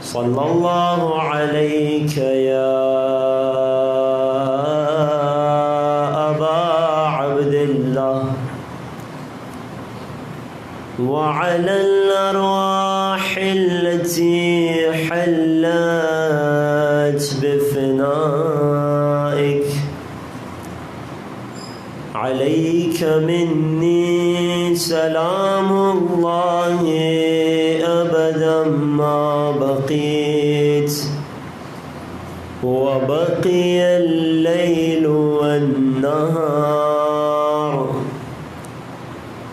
صلی اللہ علیک یا ابا عبداللہ وعلى الأرواح التي حلت بفنائك عليك مني سلام الله أبدا ما بقيت وبقي الليل والنهار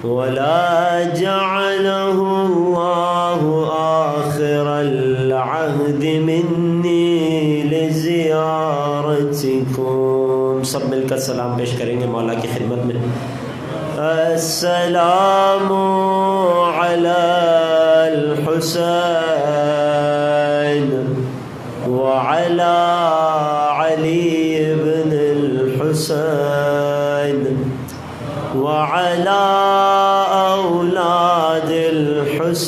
ولا جعله الله آخر العهد مني لزيارتكم. سب مل کر سلام پیش کریں گے مولا کی خدمت میں. السلام علی الحسین وعلى علي بن الحسين وعلى أولاد الحسين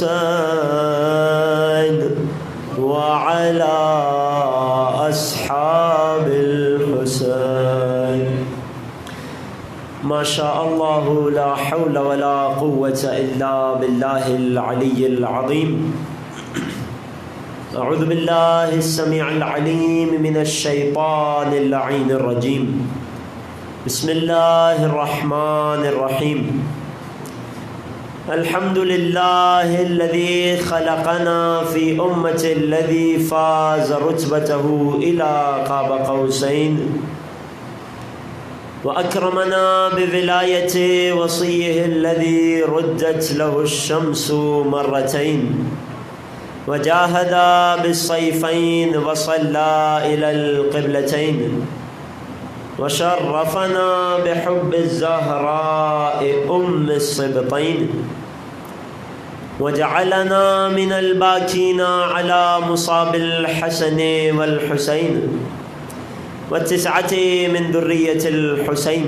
وعلى أصحاب الحسين. ما شاء الله لا حول ولا قوة إلا بالله العلي العظيم. اعوذ بالله السميع العليم من الشيطان اللعين الرجيم. بسم الله الرحمن الرحيم. الحمد لله الذي خلقنا في أمة الذي فاز رتبته إلى قاب قوسين وأكرمنا بولاية وصيه الذي ردت له الشمس مرتين وجاهد بالصيفين وصلى إلى القبلتين وشرفنا بحب الزهراء أم الصبطين وجعلنا من الباكين على مصاب الحسن والحسين والتسعة من ذرية الحسين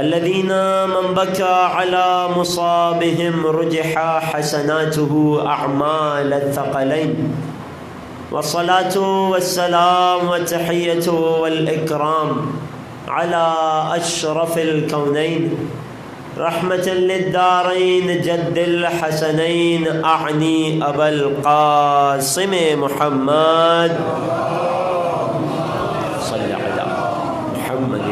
الذين من بكى على مصابهم رجح حسناته أعمال الثقلين. والصلاة والسلام والتحية والإكرام على أشرف الكونين رحمة للدارين جد الحسنين أعني أبا القاسم محمد صل على محمد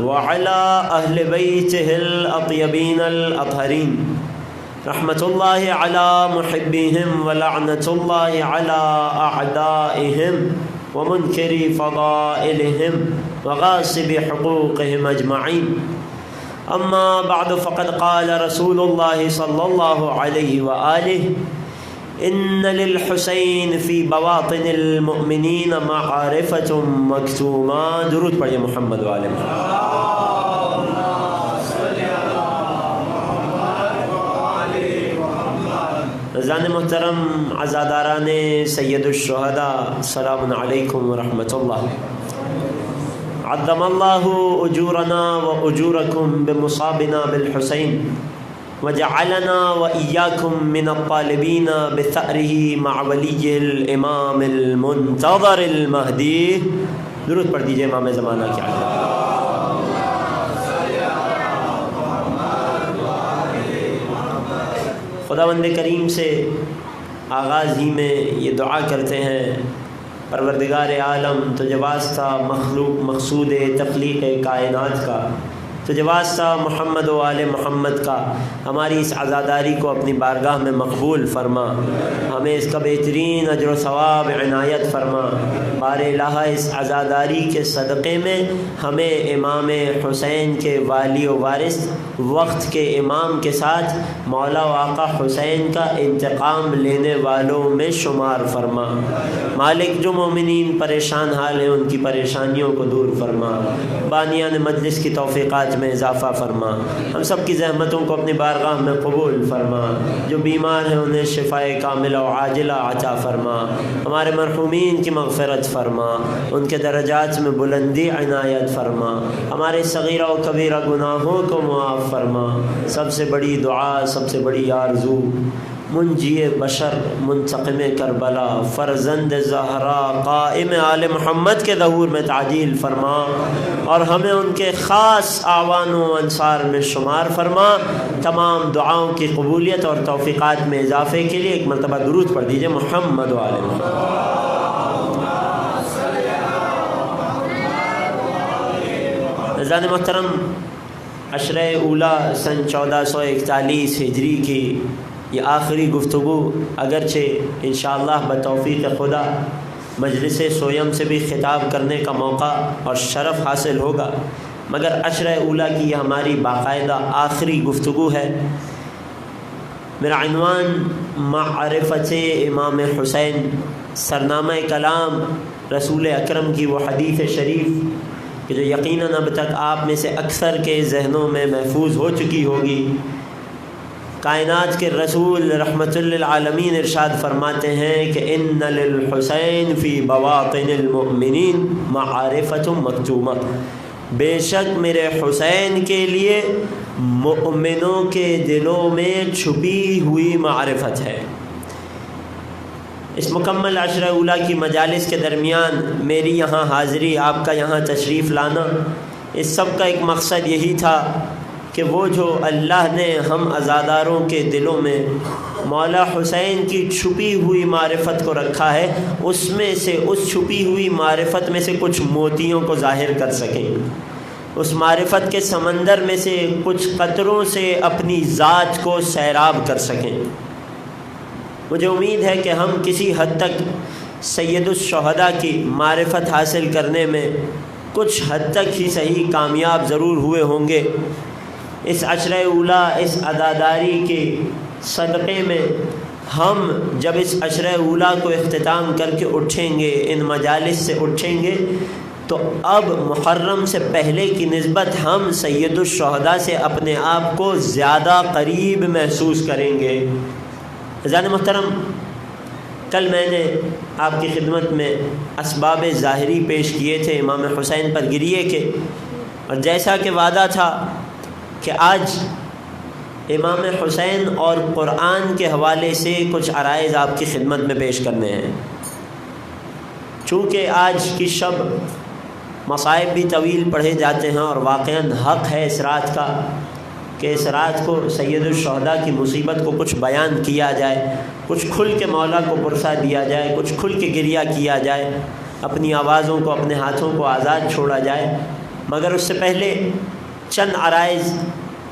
وعلى أهل بيته الأطيبين الأطهرين رحمة الله على محبهم ولعنة الله على أعدائهم ومنكر فضائلهم وغاصب حقوقهم أجمعين. أما بعد فقد قال رسول الله صلى الله عليه وآله إن للحسين في بواطن المؤمنين معارفة مكتومة. درود پڑھیے محمد وآل محمد. عزیزان محترم، عزاداران سید الشہداء، السلام علیکم ورحمۃ اللہ. عظم اللہ اجورنا واجورکم بمصابنا بالحسین وجعلنا وإياكم من الطالبين بثأره مع ولي الإمام المنتظر المهدي. درود پڑھ دیجئے امام زمانہ کی عظمت. خداوند کریم سے آغاز ہی میں یہ دعا کرتے ہیں، پروردگار عالم تجھے واسطہ مقصود تخلیق کائنات کا، تجھے واسطہ محمد و آل محمد کا، ہماری اس عزاداری کو اپنی بارگاہ میں مقبول فرما، ہمیں اس کا بہترین اجر و ثواب عنایت فرما. بار الہ اس عزاداری کے صدقے میں ہمیں امام حسین کے والی و وارث، وقت کے امام کے ساتھ مولا و آقا حسین کا انتقام لینے والوں میں شمار فرما. مالک جو مومنین پریشان حال ہیں ان کی پریشانیوں کو دور فرما، بانیان مجلس کی توفیقات میں اضافہ فرما، ہم سب کی زحمتوں کو اپنی بارگاہ میں قبول فرما. جو بیمار ہیں انہیں شفائے کاملہ و عاجلہ عطا فرما. ہمارے مرحومین کی مغفرت فرما، ان کے درجات میں بلندی عنایت فرما. ہمارے صغیرہ و کبیرہ گناہوں کو معاف فرما. سب سے بڑی دعا، سب سے بڑی آرزو منجی بشر منتقم کربلا فرزند زہرا قائم آل محمد کے ظہور میں تعجیل فرما، اور ہمیں ان کے خاص اعوان و انصار میں شمار فرما۔ تمام دعاؤں کی قبولیت اور توفیقات میں اضافے کے لیے ایک مرتبہ درود پڑھ دیجئے محمد و آل محمد۔ عزیزان محترم، عشرہ اولا سن 1441 ہجری کی یہ آخری گفتگو اگرچہ انشاءاللہ بتوفیق خدا مجلس سویم سے بھی خطاب کرنے کا موقع اور شرف حاصل ہوگا، مگر عشرہ اولا کی یہ ہماری باقاعدہ آخری گفتگو ہے۔ میرا عنوان معرفت امام حسین، سرنامہ کلام رسول اکرم کی وہ حدیث شریف کہ جو یقیناً اب تک آپ میں سے اکثر کے ذہنوں میں محفوظ ہو چکی ہوگی۔ کائنات کے رسول رحمت للعالمین ارشاد فرماتے ہیں کہ ان للحسین فی بواطن المؤمنین معارفۃ مکتومہ، بے شک میرے حسین کے لیے مؤمنوں کے دلوں میں چھپی ہوئی معرفت ہے۔ اس مکمل عشرہ اولا کی مجالس کے درمیان میری یہاں حاضری، آپ کا یہاں تشریف لانا، اس سب کا ایک مقصد یہی تھا کہ وہ جو اللہ نے ہم عزاداروں کے دلوں میں مولا حسین کی چھپی ہوئی معرفت کو رکھا ہے، اس میں سے اس چھپی ہوئی معرفت میں سے کچھ موتیوں کو ظاہر کر سکیں، اس معرفت کے سمندر میں سے کچھ قطروں سے اپنی ذات کو سیراب کر سکیں۔ مجھے امید ہے کہ ہم کسی حد تک سید الشہداء کی معرفت حاصل کرنے میں کچھ حد تک ہی صحیح کامیاب ضرور ہوئے ہوں گے۔ اس عشرہ اولا، اس عزاداری کے صدقے میں ہم جب اس عشرہ اولا کو اختتام کر کے اٹھیں گے، ان مجالس سے اٹھیں گے، تو اب محرم سے پہلے کی نسبت ہم سید الشہداء سے اپنے آپ کو زیادہ قریب محسوس کریں گے۔ عزیزان محترم، کل میں نے آپ کی خدمت میں اسباب ظاہری پیش کیے تھے امام حسین پر گریے کے، اور جیسا کہ وعدہ تھا کہ آج امام حسین اور قرآن کے حوالے سے کچھ عرائض آپ کی خدمت میں پیش کرنے ہیں۔ چونکہ آج کی شب مصائب بھی طویل پڑھے جاتے ہیں، اور واقعاً حق ہے اس رات کا کہ اس رات کو سید الشہداء کی مصیبت کو کچھ بیان کیا جائے، کچھ کھل کے مولا کو پرسا دیا جائے، کچھ کھل کے گریہ کیا جائے، اپنی آوازوں کو، اپنے ہاتھوں کو آزاد چھوڑا جائے۔ مگر اس سے پہلے چند عرائض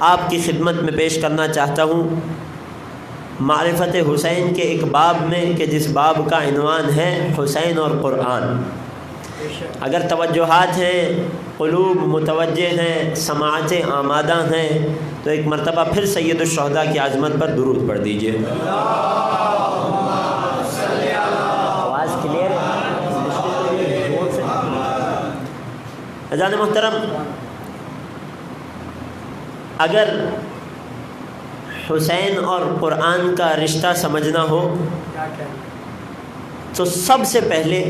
آپ کی خدمت میں پیش کرنا چاہتا ہوں معرفت حسین کے ایک باب میں، کہ جس باب کا عنوان ہے حسین اور قرآن۔ اگر توجہات ہیں، قلوب متوجہ ہیں، سماعتیں آمادہ ہیں، تو ایک مرتبہ پھر سید الشہداء کی عظمت پر درود پڑھ دیجئے۔ آواز کلیئر ہے؟ عزیزان محترم، اگر حسین اور قرآن کا رشتہ سمجھنا ہو تو سب سے پہلے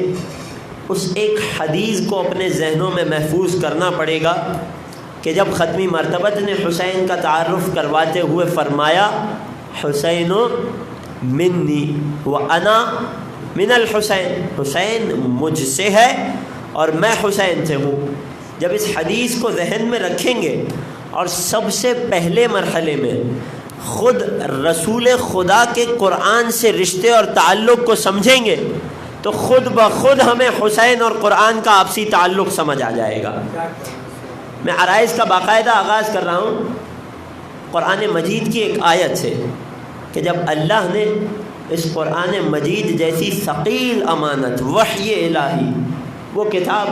اس ایک حدیث کو اپنے ذہنوں میں محفوظ کرنا پڑے گا کہ جب ختمی مرتبت نے حسین کا تعارف کرواتے ہوئے فرمایا حسین منی وانا من الحسین، حسین مجھ سے ہے اور میں حسین سے ہوں۔ جب اس حدیث کو ذہن میں رکھیں گے اور سب سے پہلے مرحلے میں خود رسول خدا کے قرآن سے رشتے اور تعلق کو سمجھیں گے تو خود بخود ہمیں حسین اور قرآن کا آپسی تعلق سمجھ آ جائے گا۔ میں عرائض کا باقاعدہ آغاز کر رہا ہوں قرآن مجید کی ایک آیت سے کہ جب اللہ نے اس قرآن مجید جیسی ثقیل امانت، وحی الہی، وہ کتاب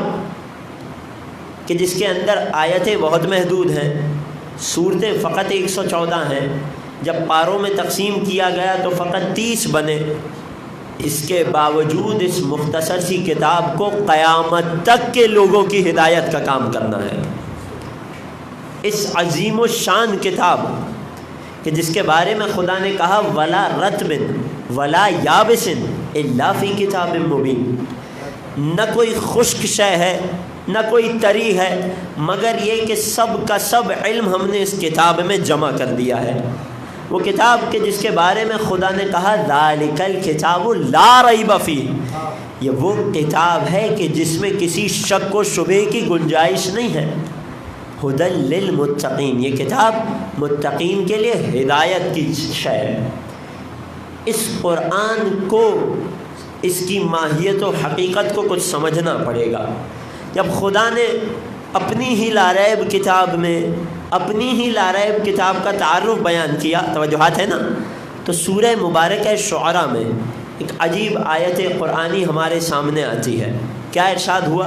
کہ جس کے اندر آیتیں بہت محدود ہیں، سورتیں فقط 114 ہیں، جب پاروں میں تقسیم کیا گیا تو فقط 30 بنے، اس کے باوجود اس مختصر سی کتاب کو قیامت تک کے لوگوں کی ہدایت کا کام کرنا ہے۔ اس عظیم الشان کتاب کہ جس کے بارے میں خدا نے کہا ولا رطب ولا یابس الا فی کتاب مبین، نہ کوئی خشک شے ہے نہ کوئی تری ہے مگر یہ کہ سب کا سب علم ہم نے اس کتاب میں جمع کر دیا ہے۔ وہ کتاب کہ جس کے بارے میں خدا نے کہا ذالک الکتاب لا ریب فیہ، یہ وہ کتاب ہے کہ جس میں کسی شک و شبہ کی گنجائش نہیں ہے۔ ھدی للمتقین، یہ کتاب متقین کے لیے ہدایت کی شے ہے۔ اس قرآن کو، اس کی ماہیت و حقیقت کو کچھ سمجھنا پڑے گا۔ جب خدا نے اپنی ہی لاریب کتاب میں، اپنی ہی لاریب کتاب کا تعارف بیان کیا، توجہات ہے نا، تو سورہ مبارکہ شعراء میں ایک عجیب آیت قرآنی ہمارے سامنے آتی ہے۔ کیا ارشاد ہوا؟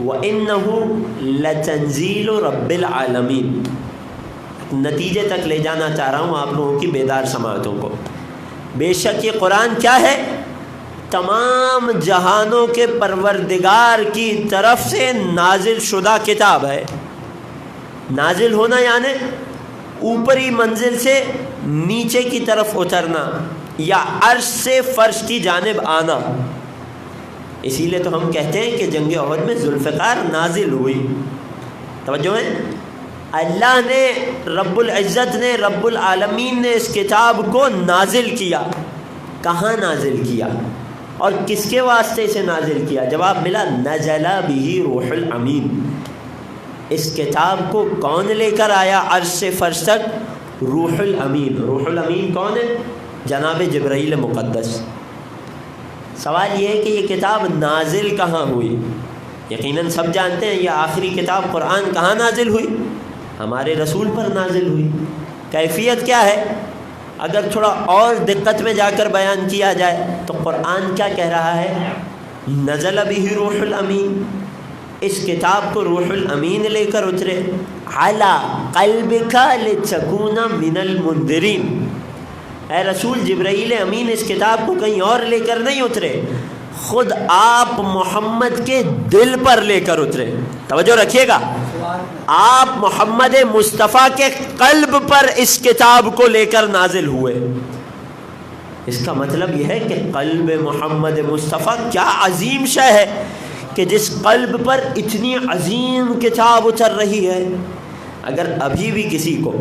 وَإِنَّهُ لَتَنزِيلُ رَبِّ الْعَالَمِينَ۔ نتیجے تک لے جانا چاہ رہا ہوں آپ لوگوں کی بیدار سماعتوں کو۔ بے شک یہ قرآن کیا ہے؟ تمام جہانوں کے پروردگار کی طرف سے نازل شدہ کتاب ہے۔ نازل ہونا یعنی اوپری منزل سے نیچے کی طرف اترنا، یا عرش سے فرش کی جانب آنا۔ اسی لیے تو ہم کہتے ہیں کہ جنگ احد میں ذوالفقار نازل ہوئی۔ توجہ ہے، اللہ نے، رب العزت نے، رب العالمین نے اس کتاب کو نازل کیا۔ کہاں نازل کیا اور کس کے واسطے سے نازل کیا؟ جواب ملا، نزل بہ روح الامین۔ اس کتاب کو کون لے کر آیا عرش سے فرش تک؟ روح الامین۔ روح الامین کون ہے؟ جناب جبرائیل مقدس۔ سوال یہ ہے کہ یہ کتاب نازل کہاں ہوئی؟ یقیناً سب جانتے ہیں یہ آخری کتاب قرآن کہاں نازل ہوئی؟ ہمارے رسول پر نازل ہوئی۔ کیفیت کیا ہے؟ اگر تھوڑا اور دقت میں جا کر بیان کیا جائے تو قرآن کیا کہہ رہا ہے؟ نزل بہ روح الامین، اس کتاب کو روح الامین لے کر اترے، علی قلبک لتکون من المنذرین۔ اے رسول، جبرائیل امین اس کتاب کو کہیں اور لے کر نہیں اترے، خود آپ محمد کے دل پر لے کر اترے۔ توجہ رکھیے گا، آپ محمد مصطفیٰ کے قلب پر اس کتاب کو لے کر نازل ہوئے۔ اس کا مطلب یہ ہے کہ قلب محمد مصطفیٰ کیا عظیم شے ہے کہ جس قلب پر اتنی عظیم کتاب اتر رہی ہے۔ اگر ابھی بھی کسی کو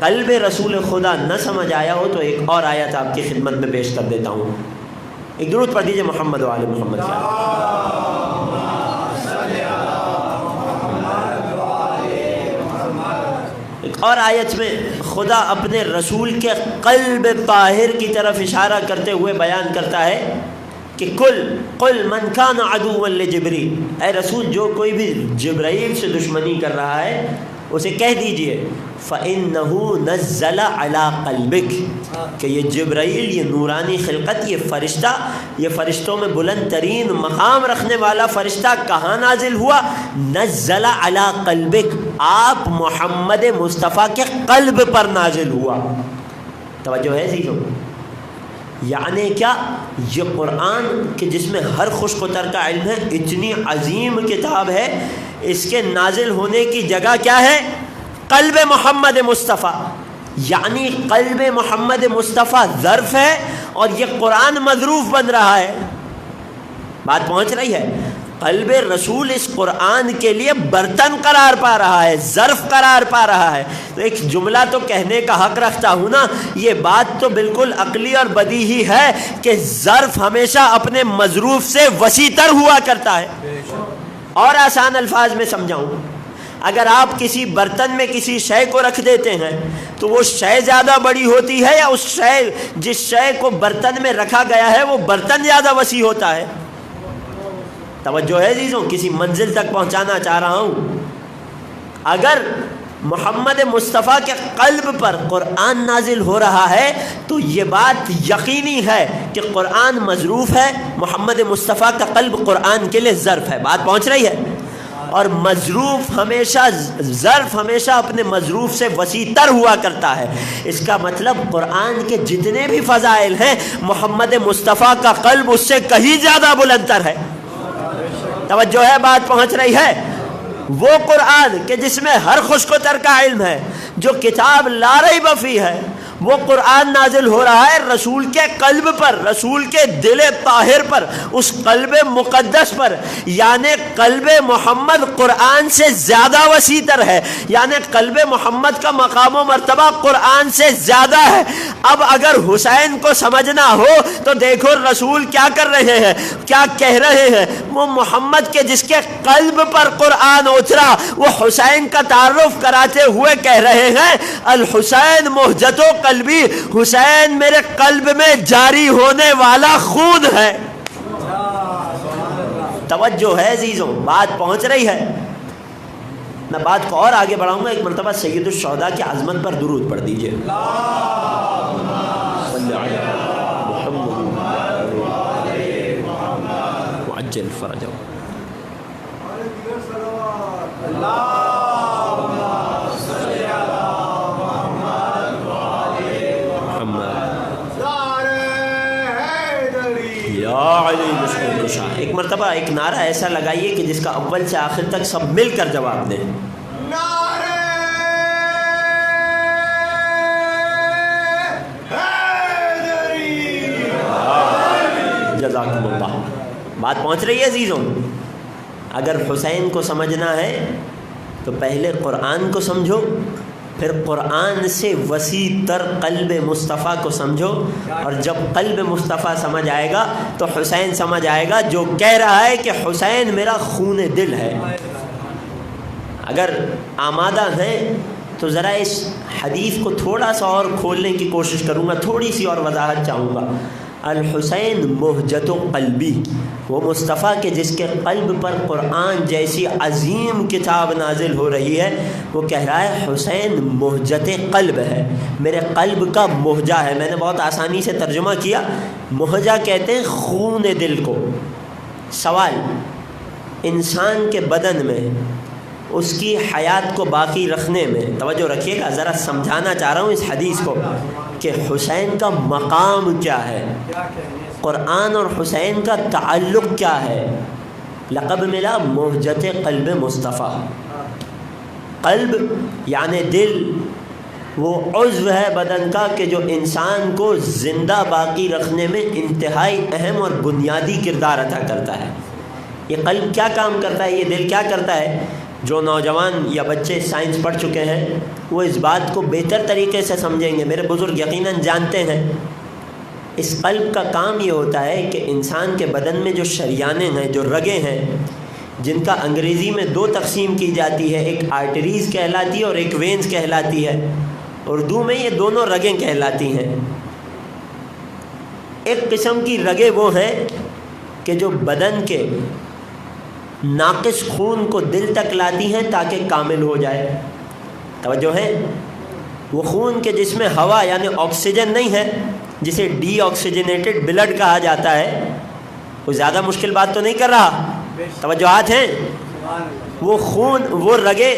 قلب رسول خدا نہ سمجھ آیا ہو تو ایک اور آیت آپ کی خدمت میں پیش کر دیتا ہوں۔ ایک درود پڑھ دیجئے محمد و آل محمد۔ ایک اور آیت میں خدا اپنے رسول کے قلب طاہر کی طرف اشارہ کرتے ہوئے بیان کرتا ہے کہ قل من کان عدوا لجبریل، اے رسول جو کوئی بھی جبرائیل سے دشمنی کر رہا ہے اسے کہہ دیجئے فَإِنَّهُ نَزَّلَ عَلَىٰ قَلْبِكَ، کہ یہ جبرائیل، یہ نورانی خلقت، یہ فرشتہ، یہ فرشتوں میں بلند ترین مقام رکھنے والا فرشتہ کہاں نازل ہوا؟ نزل علی قلبک، آپ محمد مصطفیٰ کے قلب پر نازل ہوا۔ توجہ ہے عزیزوں؟ یعنی کیا؟ یہ قرآن کہ جس میں ہر خشک و تر کا علم ہے، اتنی عظیم کتاب ہے، اس کے نازل ہونے کی جگہ کیا ہے؟ قلب محمد مصطفیٰ۔ یعنی قلب محمد مصطفیٰ ظرف ہے اور یہ قرآن مظروف بن رہا ہے۔ بات پہنچ رہی ہے؟ قلب رسول اس قرآن کے لیے برتن قرار پا رہا ہے، ظرف قرار پا رہا ہے۔ تو ایک جملہ تو کہنے کا حق رکھتا ہوں نا، یہ بات تو بالکل عقلی اور بدیہی ہے کہ ظرف ہمیشہ اپنے مظروف سے وسیع تر ہوا کرتا ہے۔ اور آسان الفاظ میں سمجھاؤں، اگر آپ کسی برتن میں کسی شے کو رکھ دیتے ہیں تو وہ شے زیادہ بڑی ہوتی ہے یا اس شے جس شے کو برتن میں رکھا گیا ہے وہ برتن زیادہ وسیع ہوتا ہے؟ توجہ ہے عزیزوں، کسی منزل تک پہنچانا چاہ رہا ہوں۔ اگر محمد مصطفیٰ کے قلب پر قرآن نازل ہو رہا ہے تو یہ بات یقینی ہے کہ قرآن مظروف ہے، محمد مصطفیٰ کا قلب قرآن کے لیے ظرف ہے۔ بات پہنچ رہی ہے؟ اور مظروف ہمیشہ، ظرف ہمیشہ اپنے مظروف سے وسیع تر ہوا کرتا ہے۔ اس کا مطلب قرآن کے جتنے بھی فضائل ہیں، محمد مصطفیٰ کا قلب اس سے کہیں زیادہ بلند تر ہے۔ توجہ ہے؟ بات پہنچ رہی ہے؟ وہ قرآن کہ جس میں ہر خشک و تر کا علم ہے، جو کتاب لا ریب فیہ ہے، وہ قرآن نازل ہو رہا ہے رسول کے قلب پر، رسول کے دل طاہر پر، اس قلب مقدس پر، یعنی قلب محمد قرآن سے زیادہ وسیع تر ہے، یعنی قلب محمد کا مقام و مرتبہ قرآن سے زیادہ ہے۔ اب اگر حسین کو سمجھنا ہو تو دیکھو رسول کیا کر رہے ہیں، کیا کہہ رہے ہیں۔ وہ محمد کے جس کے قلب پر قرآن اترا، وہ حسین کا تعارف کراتے ہوئے کہہ رہے ہیں الحسین مہجت و قلبی، حسین میرے قلب میں جاری ہونے والا خون ہے۔ توجہ ہے عزیزوں، بات پہنچ رہی ہے۔ میں بات کو اور آگے بڑھاؤں گا، ایک مرتبہ سید الشہداء کی عظمت پر درود پڑھ دیجئے۔ وعجل فرجہ۔ ایک مرتبہ ایک نعرہ ایسا لگائیے کہ جس کا اول سے آخر تک سب مل کر جواب دیں۔ جزاکم اللہ۔ بات پہنچ رہی ہے عزیزوں۔ اگر حسین کو سمجھنا ہے تو پہلے قرآن کو سمجھو، پھر قرآن سے وسیع تر قلب مصطفیٰ کو سمجھو، اور جب قلب مصطفیٰ سمجھ آئے گا تو حسین سمجھ آئے گا جو کہہ رہا ہے کہ حسین میرا خون دل ہے۔ اگر آمادہ ہیں تو ذرا اس حدیث کو تھوڑا سا اور کھولنے کی کوشش کروں گا، تھوڑی سی اور وضاحت چاہوں گا۔ الحسین مہجت و قلبی، وہ مصطفیٰ کے جس کے قلب پر قرآن جیسی عظیم کتاب نازل ہو رہی ہے، وہ کہہ رہا ہے حسین مہجت قلب ہے، میرے قلب کا مہجہ ہے۔ میں نے بہت آسانی سے ترجمہ کیا، مہجہ کہتے ہیں خون دل کو۔ سوال، انسان کے بدن میں اس کی حیات کو باقی رکھنے میں، توجہ رکھیے گا، ذرا سمجھانا چاہ رہا ہوں اس حدیث کو کہ حسین کا مقام کیا ہے، قرآن اور حسین کا تعلق کیا ہے۔ لقب ملا مہجت قلب مصطفیٰ۔ قلب یعنی دل، وہ عضو ہے بدن کا کہ جو انسان کو زندہ باقی رکھنے میں انتہائی اہم اور بنیادی کردار ادا کرتا ہے۔ یہ قلب کیا کام کرتا ہے، یہ دل کیا کرتا ہے؟ جو نوجوان یا بچے سائنس پڑھ چکے ہیں وہ اس بات کو بہتر طریقے سے سمجھیں گے، میرے بزرگ یقیناً جانتے ہیں۔ اس قلب کا کام یہ ہوتا ہے کہ انسان کے بدن میں جو شریانیں ہیں، جو رگیں ہیں، جن کا انگریزی میں دو تقسیم کی جاتی ہے، ایک آرٹریز کہلاتی ہے اور ایک وینز کہلاتی ہے۔ اردو میں یہ دونوں رگیں کہلاتی ہیں۔ ایک قسم کی رگیں وہ ہیں کہ جو بدن کے ناقص خون کو دل تک لاتی ہیں تاکہ کامل ہو جائے۔ توجہ ہے، وہ خون کے جس میں ہوا یعنی آکسیجن نہیں ہے، جسے ڈی آکسیجنیٹڈ بلڈ کہا جاتا ہے، وہ زیادہ مشکل بات تو نہیں کر رہا، توجہات ہیں۔ وہ خون، وہ رگیں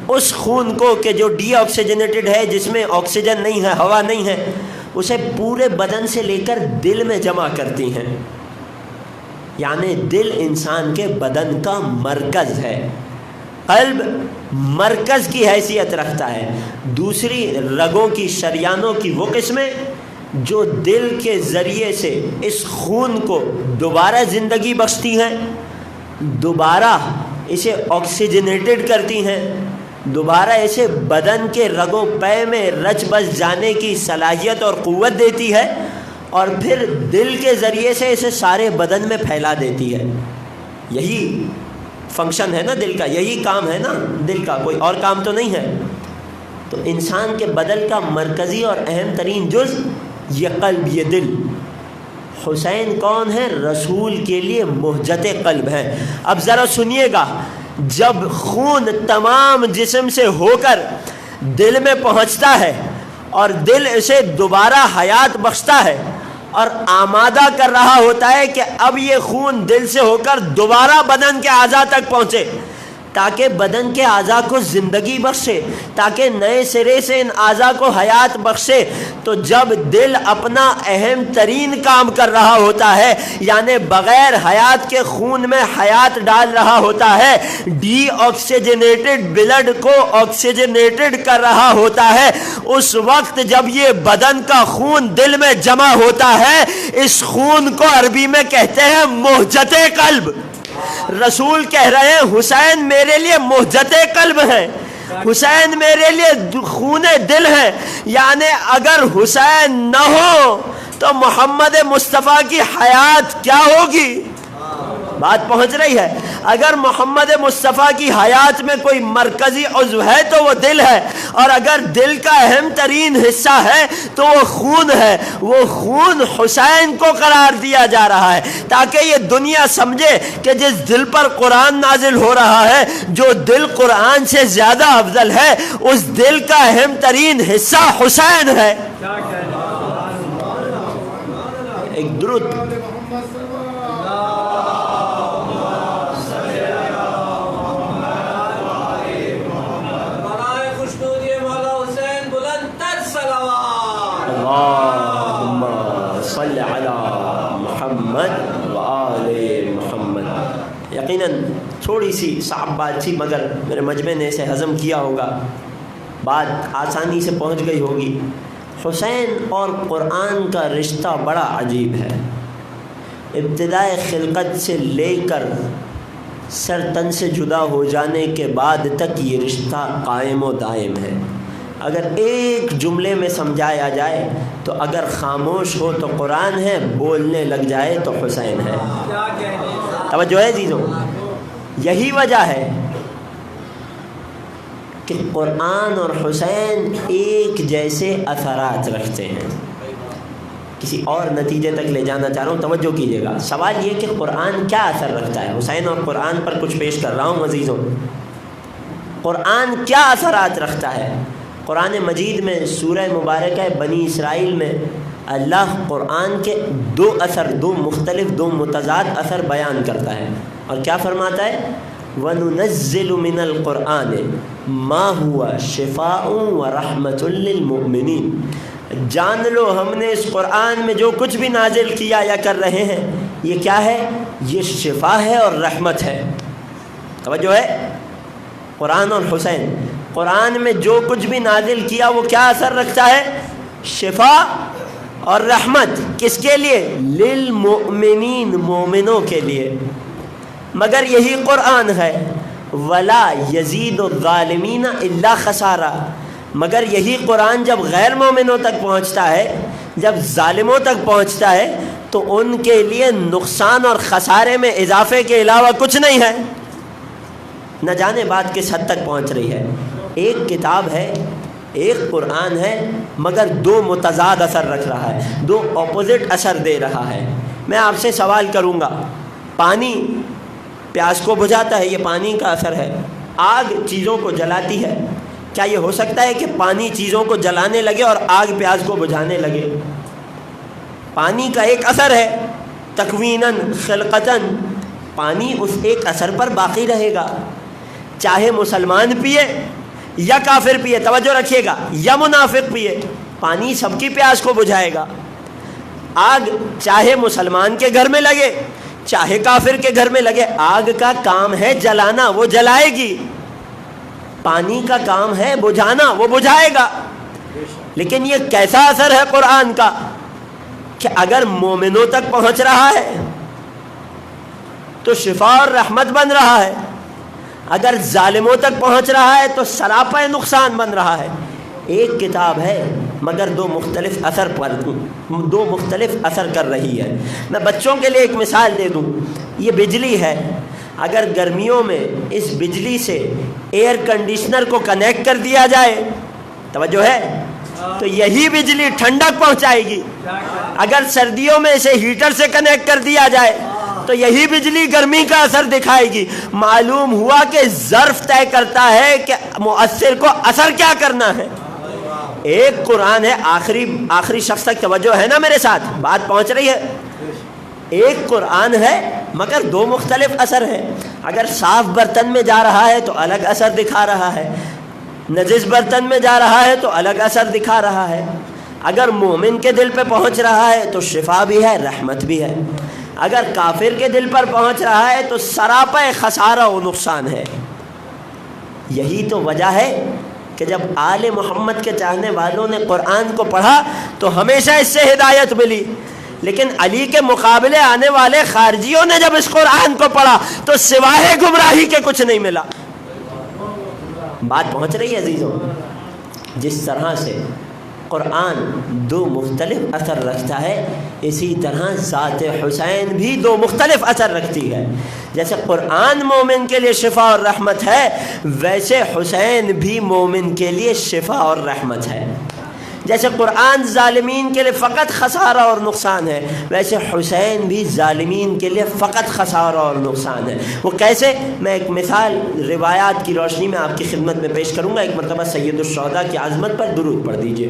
اس خون کو کہ جو ڈی آکسیجنیٹڈ ہے، جس میں آکسیجن نہیں ہے، ہوا نہیں ہے، اسے پورے بدن سے لے کر دل میں جمع کرتی ہیں۔ یعنی دل انسان کے بدن کا مرکز ہے، قلب مرکز کی حیثیت رکھتا ہے۔ دوسری رگوں کی، شریانوں کی وہ قسمیں جو دل کے ذریعے سے اس خون کو دوبارہ زندگی بخشتی ہیں، دوبارہ اسے آکسیجنیٹڈ کرتی ہیں، دوبارہ اسے بدن کے رگوں پے میں رچ بس جانے کی صلاحیت اور قوت دیتی ہے، اور پھر دل کے ذریعے سے اسے سارے بدن میں پھیلا دیتی ہے۔ یہی فنکشن ہے نا دل کا، یہی کام ہے نا دل کا، کوئی اور کام تو نہیں ہے۔ تو انسان کے بدن کا مرکزی اور اہم ترین جز یہ قلب، یہ دل۔ حسین کون ہے؟ رسول کے لیے مہجت قلب ہے۔ اب ذرا سنیے گا، جب خون تمام جسم سے ہو کر دل میں پہنچتا ہے اور دل اسے دوبارہ حیات بخشتا ہے اور آمادہ کر رہا ہوتا ہے کہ اب یہ خون دل سے ہو کر دوبارہ بدن کے اعضاء تک پہنچے تاکہ بدن کے اعضاء کو زندگی بخشے، تاکہ نئے سرے سے ان اعضاء کو حیات بخشے۔ تو جب دل اپنا اہم ترین کام کر رہا ہوتا ہے، یعنی بغیر حیات کے خون میں حیات ڈال رہا ہوتا ہے، ڈی آکسیجنیٹڈ بلڈ کو آکسیجنیٹڈ کر رہا ہوتا ہے، اس وقت جب یہ بدن کا خون دل میں جمع ہوتا ہے، اس خون کو عربی میں کہتے ہیں موجت قلب۔ رسول کہہ رہے ہیں حسین میرے لیے موجت قلب ہے، حسین میرے لیے خون دل ہے، یعنی اگر حسین نہ ہو تو محمد مصطفیٰ کی حیات کیا ہوگی؟ بات پہنچ رہی ہے؟ اگر محمد مصطفیٰ کی حیات میں کوئی مرکزی عضو ہے تو وہ دل ہے، اور اگر دل کا اہم ترین حصہ ہے تو وہ خون ہے۔ وہ خون حسین کو قرار دیا جا رہا ہے تاکہ یہ دنیا سمجھے کہ جس دل پر قرآن نازل ہو رہا ہے، جو دل قرآن سے زیادہ افضل ہے، اس دل کا اہم ترین حصہ حسین ہے۔ ایک درود اللہم صلی علی محمد وآل محمد۔ یقیناً تھوڑی سی صعب بات تھی، مگر میرے مجمع نے اسے ہضم کیا ہوگا، بات آسانی سے پہنچ گئی ہوگی۔ حسین اور قرآن کا رشتہ بڑا عجیب ہے، ابتدائے خلقت سے لے کر سر تن سے جدا ہو جانے کے بعد تک یہ رشتہ قائم و دائم ہے۔ اگر ایک جملے میں سمجھایا جائے تو اگر خاموش ہو تو قرآن ہے، بولنے لگ جائے تو حسین ہے۔ توجہ ہے عزیزوں؟ یہی وجہ ہے کہ قرآن اور حسین ایک جیسے اثرات رکھتے ہیں۔ کسی اور نتیجے تک لے جانا چاہ رہا ہوں، توجہ کیجیے گا۔ سوال یہ کہ قرآن کیا اثر رکھتا ہے؟ حسین اور قرآن پر کچھ پیش کر رہا ہوں عزیزوں۔ قرآن کیا اثرات رکھتا ہے؟ قرآن مجید میں سورہ مبارکہ بنی اسرائیل میں اللہ قرآن کے دو مختلف متضاد اثر بیان کرتا ہے، اور کیا فرماتا ہے؟ وَنُنَزِّلُ مِنَ الْقُرْآنِ مَا هُوَ شِفَاءٌ وَرَحْمَةٌ لِّلْمُؤْمِنِينَ۔ جان لو ہم نے اس قرآن میں جو کچھ بھی نازل کیا یا کر رہے ہیں، یہ کیا ہے؟ یہ شفا ہے اور رحمت ہے۔ توجہ ہے؟ قرآن اور حسین، قرآن میں جو کچھ بھی نازل کیا وہ کیا اثر رکھتا ہے؟ شفا اور رحمت۔ کس کے لیے؟ للمؤمنین، مومنوں کے لیے۔ مگر یہی قرآن ہے ولا یزید الظالمین الا خسارا، مگر یہی قرآن جب غیر مومنوں تک پہنچتا ہے، جب ظالموں تک پہنچتا ہے، تو ان کے لیے نقصان اور خسارے میں اضافے کے علاوہ کچھ نہیں ہے۔ نہ جانے بات کس حد تک پہنچ رہی ہے۔ ایک کتاب ہے، ایک قرآن ہے، مگر دو متضاد اثر رکھ رہا ہے، دو اپوزٹ اثر دے رہا ہے۔ میں آپ سے سوال کروں گا، پانی پیاس کو بجھاتا ہے، یہ پانی کا اثر ہے۔ آگ چیزوں کو جلاتی ہے، کیا یہ ہو سکتا ہے کہ پانی چیزوں کو جلانے لگے اور آگ پیاس کو بجھانے لگے؟ پانی کا ایک اثر ہے، تکویناً خلقتاً، پانی اس ایک اثر پر باقی رہے گا، چاہے مسلمان پیے یا کافر پیے، توجہ رکھیے گا، یا منافق پیے، پانی سب کی پیاس کو بجھائے گا۔ آگ چاہے مسلمان کے گھر میں لگے چاہے کافر کے گھر میں لگے، آگ کا کام ہے جلانا، وہ جلائے گی۔ پانی کا کام ہے بجھانا، وہ بجھائے گا۔ لیکن یہ کیسا اثر ہے قرآن کا کہ اگر مومنوں تک پہنچ رہا ہے تو شفا اور رحمت بن رہا ہے، اگر ظالموں تک پہنچ رہا ہے تو سراپا نقصان بن رہا ہے۔ ایک کتاب ہے مگر دو مختلف اثر کر رہی ہے۔ میں بچوں کے لیے ایک مثال دے دوں، یہ بجلی ہے، اگر گرمیوں میں اس بجلی سے ایئر کنڈیشنر کو کنیکٹ کر دیا جائے، توجہ ہے، تو یہی بجلی ٹھنڈک پہنچائے گی۔ اگر سردیوں میں اسے ہیٹر سے کنیکٹ کر دیا جائے تو یہی بجلی گرمی کا اثر دکھائے گی۔ معلوم ہوا کہ ظرف طے کرتا ہے کہ مؤثر کو اثر کیا کرنا ہے۔ ایک قرآن ہے، آخری شخص تک توجہ ہے نا میرے ساتھ، بات پہنچ رہی ہے۔ ایک قرآن ہے مگر دو مختلف اثر ہیں۔ اگر صاف برتن میں جا رہا ہے تو الگ اثر دکھا رہا ہے، نجس برتن میں جا رہا ہے تو الگ اثر دکھا رہا ہے۔ اگر مومن کے دل پہ پہنچ رہا ہے تو شفا بھی ہے، رحمت بھی ہے، اگر کافر کے دل پر پہنچ رہا ہے تو سراپا خسارہ و نقصان ہے۔ یہی تو وجہ ہے کہ جب آل محمد کے چاہنے والوں نے قرآن کو پڑھا تو ہمیشہ اس سے ہدایت ملی، لیکن علی کے مقابلے آنے والے خارجیوں نے جب اس قرآن کو پڑھا تو سوائے گمراہی کے کچھ نہیں ملا۔ بات پہنچ رہی ہے عزیزوں؟ جس طرح سے قرآن دو مختلف اثر رکھتا ہے، اسی طرح ذات حسین بھی دو مختلف اثر رکھتی ہے۔ جیسے قرآن مومن کے لیے شفا اور رحمت ہے، ویسے حسین بھی مومن کے لیے شفا اور رحمت ہے۔ جیسے قرآن ظالمین کے لیے فقط خسارہ اور نقصان ہے، ویسے حسین بھی ظالمین کے لیے فقط خسارہ اور نقصان ہے۔ وہ کیسے؟ میں ایک مثال روایات کی روشنی میں آپ کی خدمت میں پیش کروں گا۔ ایک مرتبہ سید الشہداء کی عظمت پر درود پڑھ دیجئے۔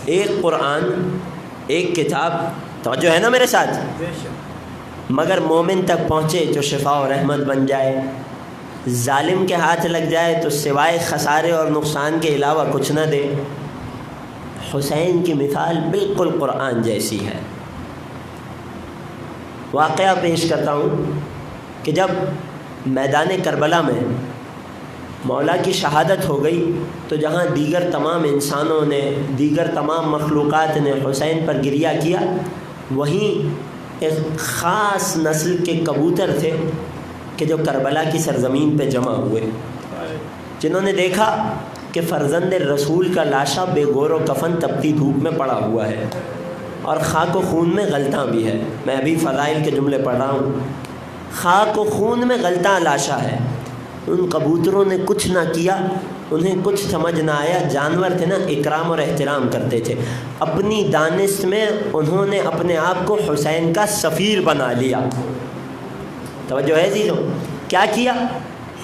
ایک قرآن، ایک کتاب، توجہ ہے نا میرے ساتھ، مگر مومن تک پہنچے جو شفا و رحمت بن جائے، ظالم کے ہاتھ لگ جائے تو سوائے خسارے اور نقصان کے علاوہ کچھ نہ دے۔ حسین کی مثال بالکل قرآن جیسی ہے۔ واقعہ پیش کرتا ہوں کہ جب میدان کربلا میں مولا کی شہادت ہو گئی تو جہاں دیگر تمام انسانوں نے، دیگر تمام مخلوقات نے حسین پر گریہ کیا، وہیں ایک خاص نسل کے کبوتر تھے کہ جو کربلا کی سرزمین پہ جمع ہوئے، جنہوں نے دیکھا کہ فرزند رسول کا لاشا بے گور و کفن تپتی دھوپ میں پڑا ہوا ہے اور خاک و خون میں غلطاں بھی ہے۔ میں ابھی فضائل کے جملے پڑھ رہا ہوں۔ خاک و خون میں غلطاں لاشا ہے۔ ان کبوتروں نے کچھ نہ کیا، انہیں کچھ سمجھ نہ آیا، جانور تھے نا، اکرام اور احترام کرتے تھے۔ اپنی دانست میں انہوں نے اپنے آپ کو حسین کا سفیر بنا لیا۔ توجہ ہے عزیزوں؟ کیا کیا؟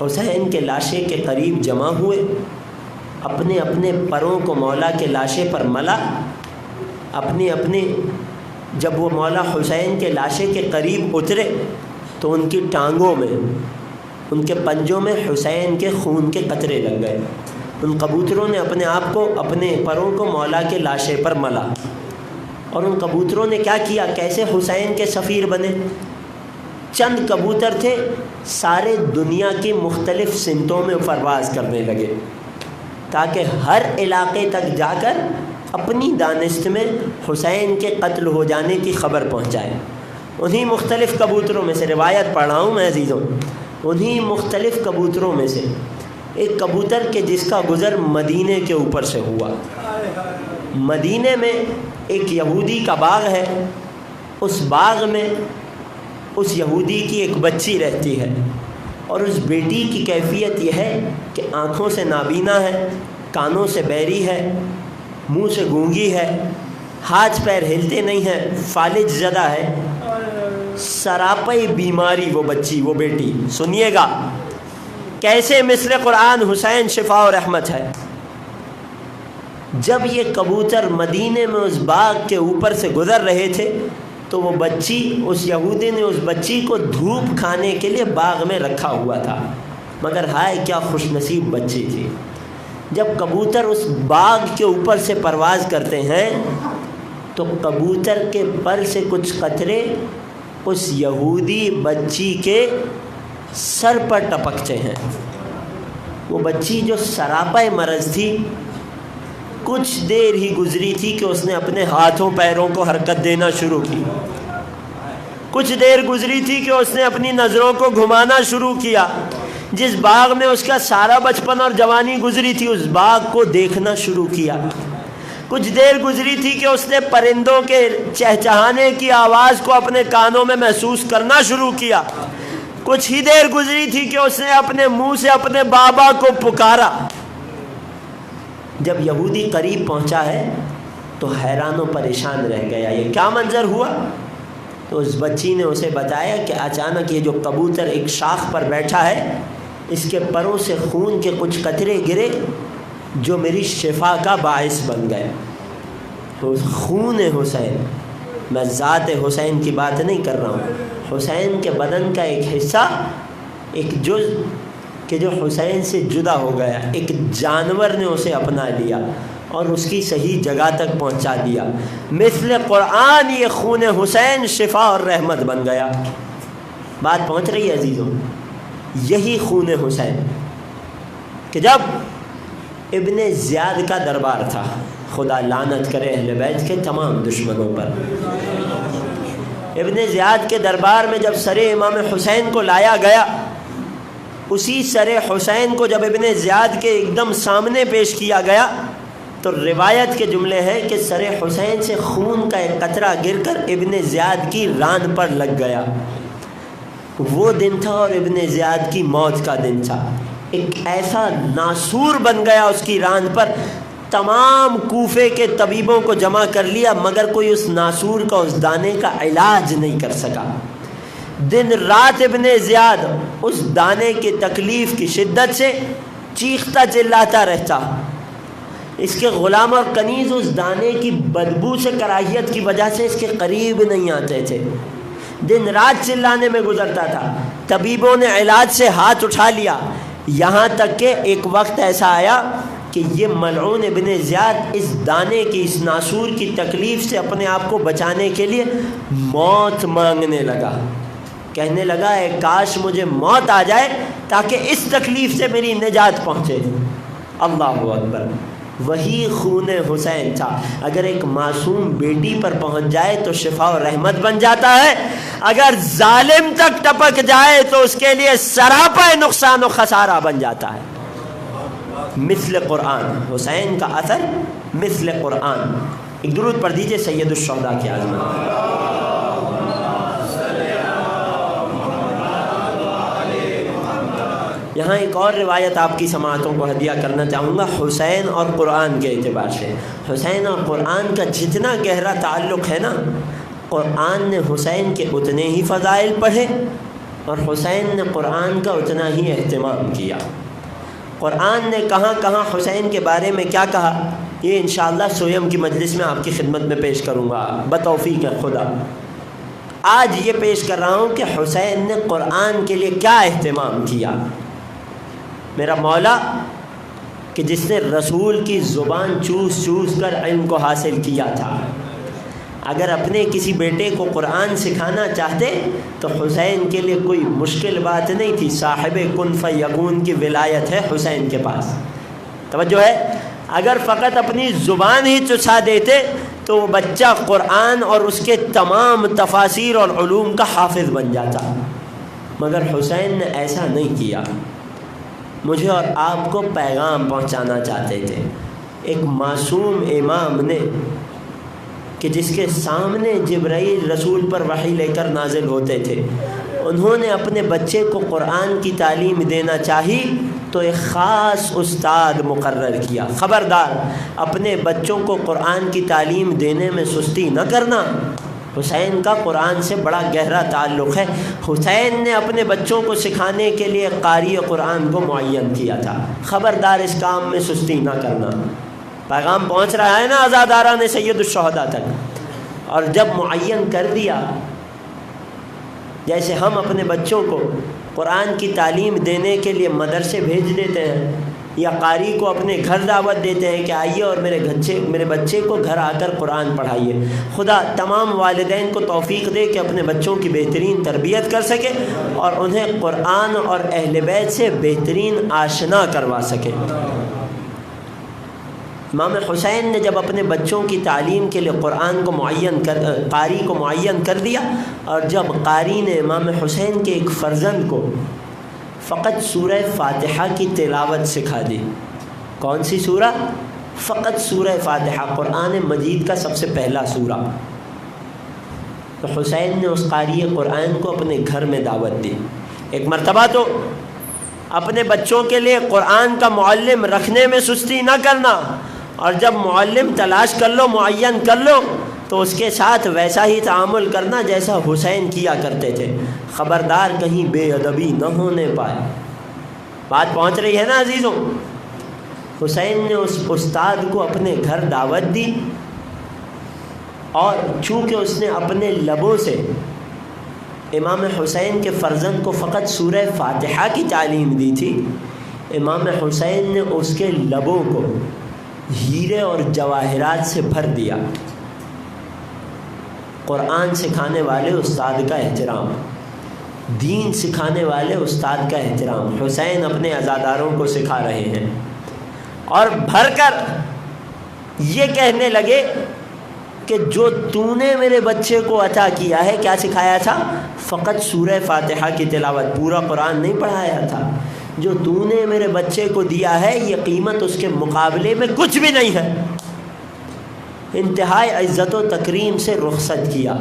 حسین کے لاشے کے قریب جمع ہوئے، اپنے اپنے پروں کو مولا کے لاشے پر ملا، جب وہ مولا حسین کے لاشے کے قریب اترے تو ان کی ٹانگوں میں، ان کے پنجوں میں حسین کے خون کے قطرے لگ گئے۔ ان کبوتروں نے اپنے آپ کو، اپنے پروں کو مولا کے لاشے پر ملا، اور ان کبوتروں نے کیا کیا؟ کیسے حسین کے سفیر بنے؟ چند کبوتر تھے، سارے دنیا کی مختلف سمتوں میں پرواز کرنے لگے تاکہ ہر علاقے تک جا کر اپنی دانست میں حسین کے قتل ہو جانے کی خبر پہنچائے۔ انہی مختلف کبوتروں میں سے روایت پڑھ رہا ہوں میں عزیزوں، انہی مختلف کبوتروں میں سے ایک کبوتر کے جس کا گزر مدینے کے اوپر سے ہوا۔ مدینے میں ایک یہودی کا باغ ہے، اس باغ میں اس یہودی کی ایک بچی رہتی ہے، اور اس بیٹی کی کیفیت یہ ہے کہ آنکھوں سے نابینا ہے، کانوں سے بہری ہے، منہ سے گونگی ہے، ہاتھ پیر ہلتے نہیں ہیں، فالج زدہ ہے، سراپئی بیماری وہ بچی، وہ بیٹی۔ سنیے گا کیسے مثل قرآن حسین شفا و رحمت ہے۔ جب یہ کبوتر مدینے میں اس باغ کے اوپر سے گزر رہے تھے تو وہ بچی، اس یہودی نے اس بچی کو دھوپ کھانے کے لیے باغ میں رکھا ہوا تھا، مگر ہائے کیا خوش نصیب بچی تھی۔ جب کبوتر اس باغ کے اوپر سے پرواز کرتے ہیں تو کبوتر کے پر سے کچھ قطرے اس یہودی بچی کے سر پر ٹپکتے ہیں۔ وہ بچی جو سراپا مرض تھی، کچھ دیر ہی گزری تھی کہ اس نے اپنے ہاتھوں پیروں کو حرکت دینا شروع کی، کچھ دیر گزری تھی کہ اس نے اپنی نظروں کو گھمانا شروع کیا۔ جس باغ میں اس کا سارا بچپن اور جوانی گزری تھی، اس باغ کو دیکھنا شروع کیا۔ کچھ دیر گزری تھی کہ اس نے پرندوں کے چہچہانے کی آواز کو اپنے کانوں میں محسوس کرنا شروع کیا۔ کچھ ہی دیر گزری تھی کہ اس نے اپنے منہ سے اپنے بابا کو پکارا۔ جب یہودی قریب پہنچا ہے تو حیران و پریشان رہ گیا، یہ کیا منظر ہوا؟ تو اس بچی نے اسے بتایا کہ اچانک یہ جو کبوتر ایک شاخ پر بیٹھا ہے، اس کے پروں سے خون کے کچھ قطرے گرے جو میری شفا کا باعث بن گئے. خون حسین، میں ذات حسین کی بات نہیں کر رہا ہوں، حسین کے بدن کا ایک حصہ، ایک جز کہ جو حسین سے جدا ہو گیا، ایک جانور نے اسے اپنا لیا اور اس کی صحیح جگہ تک پہنچا دیا. مثل قرآن یہ خون حسین شفا اور رحمت بن گیا. بات پہنچ رہی ہے عزیزوں؟ یہی خون حسین کہ جب ابن زیاد کا دربار تھا، خدا لعنت کرے اہل بیت کے تمام دشمنوں پر، ابن زیاد کے دربار میں جب سر امام حسین کو لایا گیا، اسی سر حسین کو جب ابن زیاد کے ایک دم سامنے پیش کیا گیا تو روایت کے جملے ہیں کہ سر حسین سے خون کا ایک قطرہ گر کر ابن زیاد کی ران پر لگ گیا. وہ دن تھا اور ابن زیاد کی موت کا دن تھا. ایک ایسا ناسور بن گیا اس کی ران پر، تمام کوفے کے طبیبوں کو جمع کر لیا مگر کوئی اس ناسور کا، اس دانے کا علاج نہیں کر سکا. دن رات ابن زیاد اس دانے کی تکلیف کی شدت سے چیختا چلاتا رہتا. اس کے غلام اور کنیز اس دانے کی بدبو سے، کراہیت کی وجہ سے اس کے قریب نہیں آتے تھے. دن رات چلانے میں گزرتا تھا. طبیبوں نے علاج سے ہاتھ اٹھا لیا، یہاں تک کہ ایک وقت ایسا آیا کہ یہ ملعون ابن زیاد اس دانے کی، اس ناسور کی تکلیف سے اپنے آپ کو بچانے کے لیے موت مانگنے لگا. کہنے لگا اے کاش مجھے موت آ جائے تاکہ اس تکلیف سے میری نجات پہنچے. اللہ اکبر. وہی خون حسین تھا. اگر ایک معصوم بیٹی پر پہنچ جائے تو شفا و رحمت بن جاتا ہے، اگر ظالم تک ٹپک جائے تو اس کے لیے سراپا نقصان و خسارہ بن جاتا ہے. مثل قرآن، حسین کا اثر مثل قرآن. ایک درود پڑھ دیجئے سید الشہداء کی عظمت. یہاں ایک اور روایت آپ کی سماعتوں کو ہدیہ کرنا چاہوں گا حسین اور قرآن کے اعتبار سے. حسین اور قرآن کا جتنا گہرا تعلق ہے نا، قرآن نے حسین کے اتنے ہی فضائل پڑھے اور حسین نے قرآن کا اتنا ہی اہتمام کیا. قرآن نے کہاں کہاں حسین کے بارے میں کیا کہا، یہ انشاءاللہ سویم کی مجلس میں آپ کی خدمت میں پیش کروں گا بتوفیق خدا. آج یہ پیش کر رہا ہوں کہ حسین نے قرآن کے لیے کیا اہتمام کیا. میرا مولا کہ جس نے رسول کی زبان چوس چوس کر علم کو حاصل کیا تھا، اگر اپنے کسی بیٹے کو قرآن سکھانا چاہتے تو حسین کے لیے کوئی مشکل بات نہیں تھی. صاحب کن فیکون کی ولایت ہے حسین کے پاس. توجہ ہے، اگر فقط اپنی زبان ہی چسا دیتے تو وہ بچہ قرآن اور اس کے تمام تفاسیر اور علوم کا حافظ بن جاتا، مگر حسین نے ایسا نہیں کیا. مجھے اور آپ کو پیغام پہنچانا چاہتے تھے. ایک معصوم امام نے کہ جس کے سامنے جبرائیل رسول پر وحی لے کر نازل ہوتے تھے، انہوں نے اپنے بچے کو قرآن کی تعلیم دینا چاہی تو ایک خاص استاد مقرر کیا. خبردار اپنے بچوں کو قرآن کی تعلیم دینے میں سستی نہ کرنا. حسین کا قرآن سے بڑا گہرا تعلق ہے. حسین نے اپنے بچوں کو سکھانے کے لیے قاری قرآن کو معین کیا تھا. خبردار اس کام میں سستی نہ کرنا. پیغام پہنچ رہا ہے نا آزاداران سید الشہداء تک. اور جب معین کر دیا، جیسے ہم اپنے بچوں کو قرآن کی تعلیم دینے کے لیے مدرسے بھیج دیتے ہیں یا قاری کو اپنے گھر دعوت دیتے ہیں کہ آئیے اور میرے بچے کو گھر آ کر قرآن پڑھائیے. خدا تمام والدین کو توفیق دے کہ اپنے بچوں کی بہترین تربیت کر سکے اور انہیں قرآن اور اہل بیت سے بہترین آشنا کروا سکے. امام حسین نے جب اپنے بچوں کی تعلیم کے لیے قرآن کو قاری کو معین کر دیا، اور جب قاری نے امام حسین کے ایک فرزند کو فقط سورہ فاتحہ کی تلاوت سکھا دی. کون سی سورہ؟ فقط سورہ فاتحہ، قرآن مجید کا سب سے پہلا سورہ. تو حسین نے اس قاری قرآن کو اپنے گھر میں دعوت دی. ایک مرتبہ تو اپنے بچوں کے لیے قرآن کا معلم رکھنے میں سستی نہ کرنا، اور جب معلم تلاش کر لو، معین کر لو، تو اس کے ساتھ ویسا ہی تعامل کرنا جیسا حسین کیا کرتے تھے. خبردار کہیں بے ادبی نہ ہونے پائے. بات پہنچ رہی ہے نا عزیزوں؟ حسین نے اس استاد کو اپنے گھر دعوت دی، اور چونکہ اس نے اپنے لبوں سے امام حسین کے فرزند کو فقط سورہ فاتحہ کی تعلیم دی تھی، امام حسین نے اس کے لبوں کو ہیرے اور جواہرات سے بھر دیا۔ قرآن سکھانے والے استاد کا احترام، دین سکھانے والے استاد کا احترام حسین اپنے عزاداروں کو سکھا رہے ہیں، اور بھر کر یہ کہنے لگے کہ جو تو نے میرے بچے کو عطا کیا ہے، کیا سکھایا تھا؟ فقط سورہ فاتحہ کی تلاوت، پورا قرآن نہیں پڑھایا تھا۔ جو تو نے میرے بچے کو دیا ہے یہ قیمت اس کے مقابلے میں کچھ بھی نہیں ہے۔ انتہائی عزت و تکریم سے رخصت کیا۔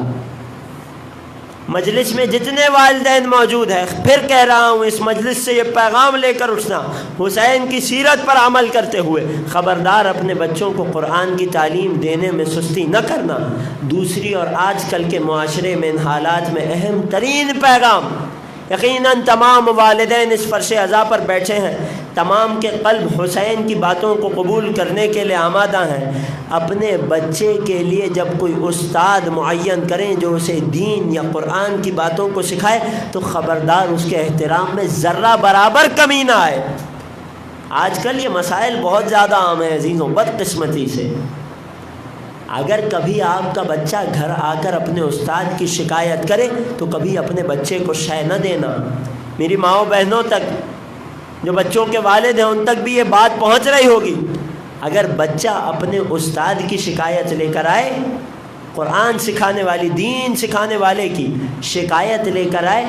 مجلس میں جتنے والدین موجود ہیں، پھر کہہ رہا ہوں اس مجلس سے یہ پیغام لے کر اٹھنا، حسین کی سیرت پر عمل کرتے ہوئے خبردار اپنے بچوں کو قرآن کی تعلیم دینے میں سستی نہ کرنا۔ دوسری اور آج کل کے معاشرے میں ان حالات میں اہم ترین پیغام، یقیناً تمام والدین اس فرش عزا پر بیٹھے ہیں، تمام کے قلب حسین کی باتوں کو قبول کرنے کے لیے آمادہ ہیں۔ اپنے بچے کے لیے جب کوئی استاد معین کریں جو اسے دین یا قرآن کی باتوں کو سکھائے تو خبردار اس کے احترام میں ذرہ برابر کمی نہ آئے۔ آج کل یہ مسائل بہت زیادہ عام ہیں عزیزوں، بدقسمتی سے۔ اگر کبھی آپ کا بچہ گھر آ کر اپنے استاد کی شکایت کرے تو کبھی اپنے بچے کو شے نہ دینا۔ میری ماؤں بہنوں تک، جو بچوں کے والد ہیں، ان تک بھی یہ بات پہنچ رہی ہوگی۔ اگر بچہ اپنے استاد کی شکایت لے کر آئے، قرآن سکھانے والی، دین سکھانے والے کی شکایت لے کر آئے،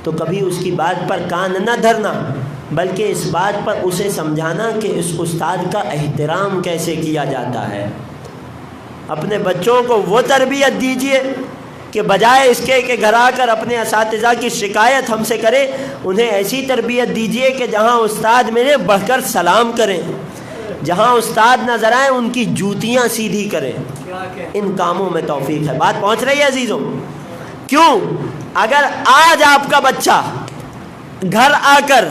تو کبھی اس کی بات پر کان نہ دھرنا، بلکہ اس بات پر اسے سمجھانا کہ اس استاد کا احترام کیسے کیا جاتا ہے۔ اپنے بچوں کو وہ تربیت دیجیے کہ بجائے اس کے کہ گھر آ کر اپنے اساتذہ کی شکایت ہم سے کرے، انہیں ایسی تربیت دیجیے کہ جہاں استاد میرے بڑھ کر سلام کریں، جہاں استاد نظر آئیں ان کی جوتیاں سیدھی کریں۔ ان کاموں میں توفیق ہے۔ بات پہنچ رہی ہے عزیزوں؟ کیوں؟ اگر آج آپ کا بچہ گھر آ کر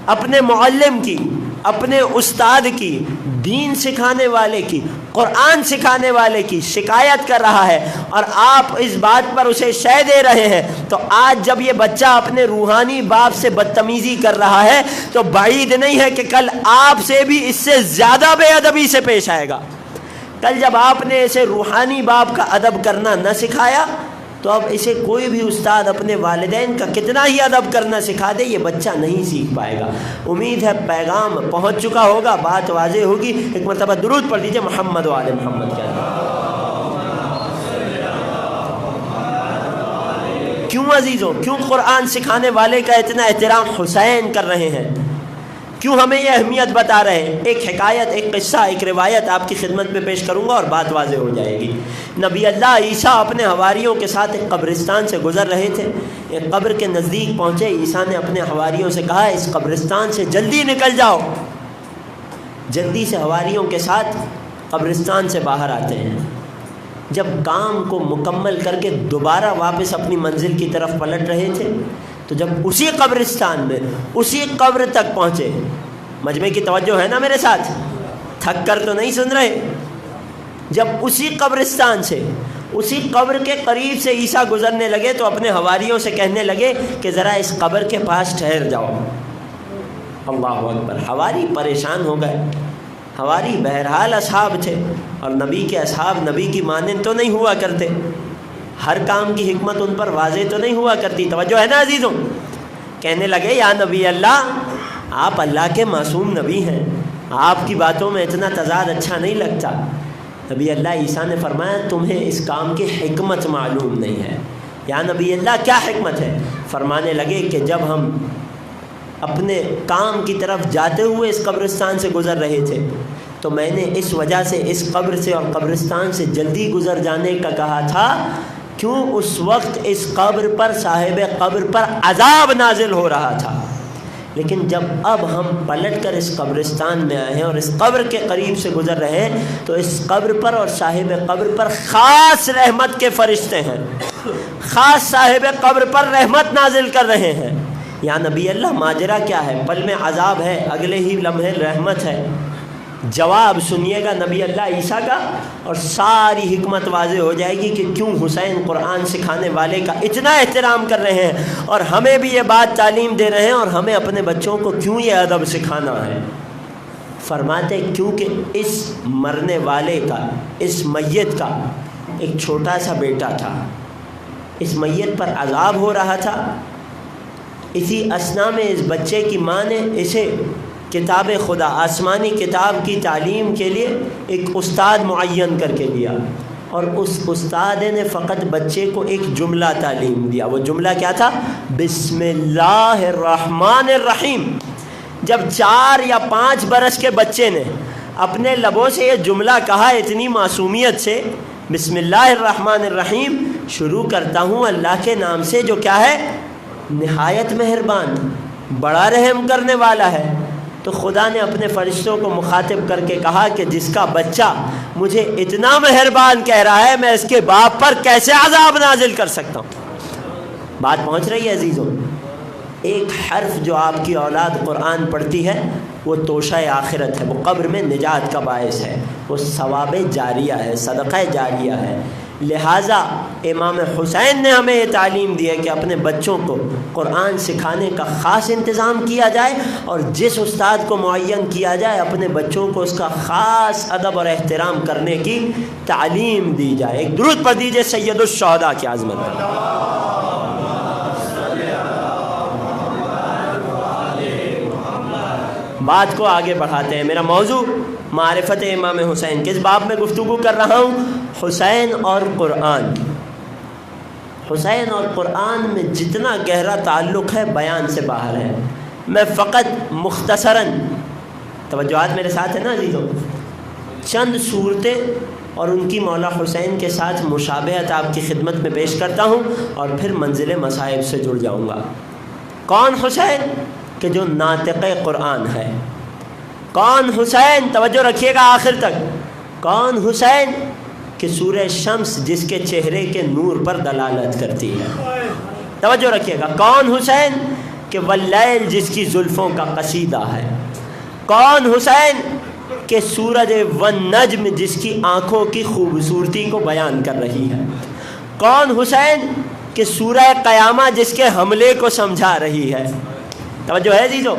اپنے معلم کی، اپنے استاد کی، دین سکھانے والے کی، قرآن سکھانے والے کی شکایت کر رہا ہے اور آپ اس بات پر اسے شے دے رہے ہیں، تو آج جب یہ بچہ اپنے روحانی باپ سے بدتمیزی کر رہا ہے تو بعید نہیں ہے کہ کل آپ سے بھی اس سے زیادہ بے ادبی سے پیش آئے گا۔ کل جب آپ نے اسے روحانی باپ کا ادب کرنا نہ سکھایا تو اب اسے کوئی بھی استاد اپنے والدین کا کتنا ہی ادب کرنا سکھا دے، یہ بچہ نہیں سیکھ پائے گا۔ امید ہے پیغام پہنچ چکا ہوگا، بات واضح ہوگی۔ ایک مرتبہ درود پڑھ دیجئے محمد و آل محمد کے اندر۔ کیوں عزیزوں، کیوں قرآن سکھانے والے کا اتنا احترام حسین کر رہے ہیں؟ کیوں ہمیں یہ اہمیت بتا رہے ہیں؟ ایک حکایت، ایک قصہ، ایک روایت آپ کی خدمت میں پیش کروں گا اور بات واضح ہو جائے گی۔ نبی اللہ عیسیٰ اپنے حواریوں کے ساتھ ایک قبرستان سے گزر رہے تھے۔ ایک قبر کے نزدیک پہنچے، عیسیٰ نے اپنے حواریوں سے کہا اس قبرستان سے جلدی نکل جاؤ۔ جلدی سے حواریوں کے ساتھ قبرستان سے باہر آتے ہیں۔ جب کام کو مکمل کر کے دوبارہ واپس اپنی منزل کی طرف پلٹ رہے تھے تو جب اسی قبرستان میں، اسی قبر تک پہنچے، مجمع کی توجہ ہے نا میرے ساتھ؟ تھک کر تو نہیں سن رہے؟ جب اسی قبرستان سے، اسی قبر کے قریب سے عیسیٰ گزرنے لگے تو اپنے حواریوں سے کہنے لگے کہ ذرا اس قبر کے پاس ٹھہر جاؤ۔ اللہ اکبر! حواری پریشان ہو گئے۔ حواری بہرحال اصحاب تھے، اور نبی کے اصحاب نبی کی مانند تو نہیں ہوا کرتے، ہر کام کی حکمت ان پر واضح تو نہیں ہوا کرتی۔ توجہ ہے نا عزیزوں؟ کہنے لگے یا نبی اللہ، آپ اللہ کے معصوم نبی ہیں، آپ کی باتوں میں اتنا تضاد اچھا نہیں لگتا۔ نبی اللہ عیسیٰ نے فرمایا تمہیں اس کام کی حکمت معلوم نہیں ہے۔ یا نبی اللہ کیا حکمت ہے؟ فرمانے لگے کہ جب ہم اپنے کام کی طرف جاتے ہوئے اس قبرستان سے گزر رہے تھے تو میں نے اس وجہ سے اس قبر سے اور قبرستان سے جلدی گزر جانے کا کہا تھا کیوں اس وقت اس قبر پر، صاحب قبر پر عذاب نازل ہو رہا تھا، لیکن جب اب ہم پلٹ کر اس قبرستان میں آئے ہیں اور اس قبر کے قریب سے گزر رہے ہیں تو اس قبر پر اور صاحب قبر پر خاص رحمت کے فرشتے ہیں، خاص صاحب قبر پر رحمت نازل کر رہے ہیں۔ یا نبی اللہ ماجرا کیا ہے؟ پل میں عذاب ہے، اگلے ہی لمحے رحمت ہے۔ جواب سنیے گا نبی اللہ عیسیٰ کا، اور ساری حکمت واضح ہو جائے گی کہ کیوں حسین قرآن سکھانے والے کا اتنا احترام کر رہے ہیں، اور ہمیں بھی یہ بات تعلیم دے رہے ہیں، اور ہمیں اپنے بچوں کو کیوں یہ ادب سکھانا ہے۔ فرماتے کیونکہ اس مرنے والے کا، اس میت کا ایک چھوٹا سا بیٹا تھا، اس میت پر عذاب ہو رہا تھا، اسی اثنا میں اس بچے کی ماں نے اسے کتاب خدا، آسمانی کتاب کی تعلیم کے لیے ایک استاد معین کر کے دیا، اور اس استاد نے فقط بچے کو ایک جملہ تعلیم دیا۔ وہ جملہ کیا تھا؟ بسم اللہ الرحمن الرحیم۔ جب 4 یا 5 برس کے بچے نے اپنے لبوں سے یہ جملہ کہا اتنی معصومیت سے، بسم اللہ الرحمن الرحیم، شروع کرتا ہوں اللہ کے نام سے جو کیا ہے؟ نہایت مہربان، بڑا رحم کرنے والا ہے، تو خدا نے اپنے فرشتوں کو مخاطب کر کے کہا کہ جس کا بچہ مجھے اتنا مہربان کہہ رہا ہے، میں اس کے باپ پر کیسے عذاب نازل کر سکتا ہوں؟ بات پہنچ رہی ہے عزیزوں؟ ایک حرف جو آپ کی اولاد قرآن پڑھتی ہے وہ توشہ آخرت ہے، وہ قبر میں نجات کا باعث ہے، وہ ثواب جاریہ ہے، صدقہ جاریہ ہے۔ لہٰذا امام حسین نے ہمیں یہ تعلیم دی ہے کہ اپنے بچوں کو قرآن سکھانے کا خاص انتظام کیا جائے، اور جس استاد کو معین کیا جائے اپنے بچوں کو اس کا خاص ادب اور احترام کرنے کی تعلیم دی جائے۔ ایک درود پڑھ دیجئے سید الشہداء کی عظمت پر۔ بات کو آگے بڑھاتے ہیں۔ میرا موضوع معرفت امام حسین، کس باب میں گفتگو کر رہا ہوں؟ حسین اور قرآن۔ حسین اور قرآن میں جتنا گہرا تعلق ہے بیان سے باہر ہے۔ میں فقط مختصراً، توجہات میرے ساتھ ہے نا عزیزوں، چند صورتیں اور ان کی مولا حسین کے ساتھ مشابہت آپ کی خدمت میں پیش کرتا ہوں، اور پھر منزل مصائب سے جڑ جاؤں گا۔ کون حسین؟ کہ جو ناطق قرآن ہے۔ کون حسین؟ توجہ رکھیے گا آخر تک۔ کون حسین؟ کہ سورہ شمس جس کے چہرے کے نور پر دلالت کرتی ہے۔ توجہ رکھیے گا۔ کون حسین؟ کہ واللیل جس کی زلفوں کا قصیدہ ہے۔ کون حسین؟ کہ سورج والنجم جس کی آنکھوں کی خوبصورتی کو بیان کر رہی ہے۔ کون حسین؟ کہ سورہ قیامہ جس کے حملے کو سمجھا رہی ہے۔ توجہ ہے عزیزو۔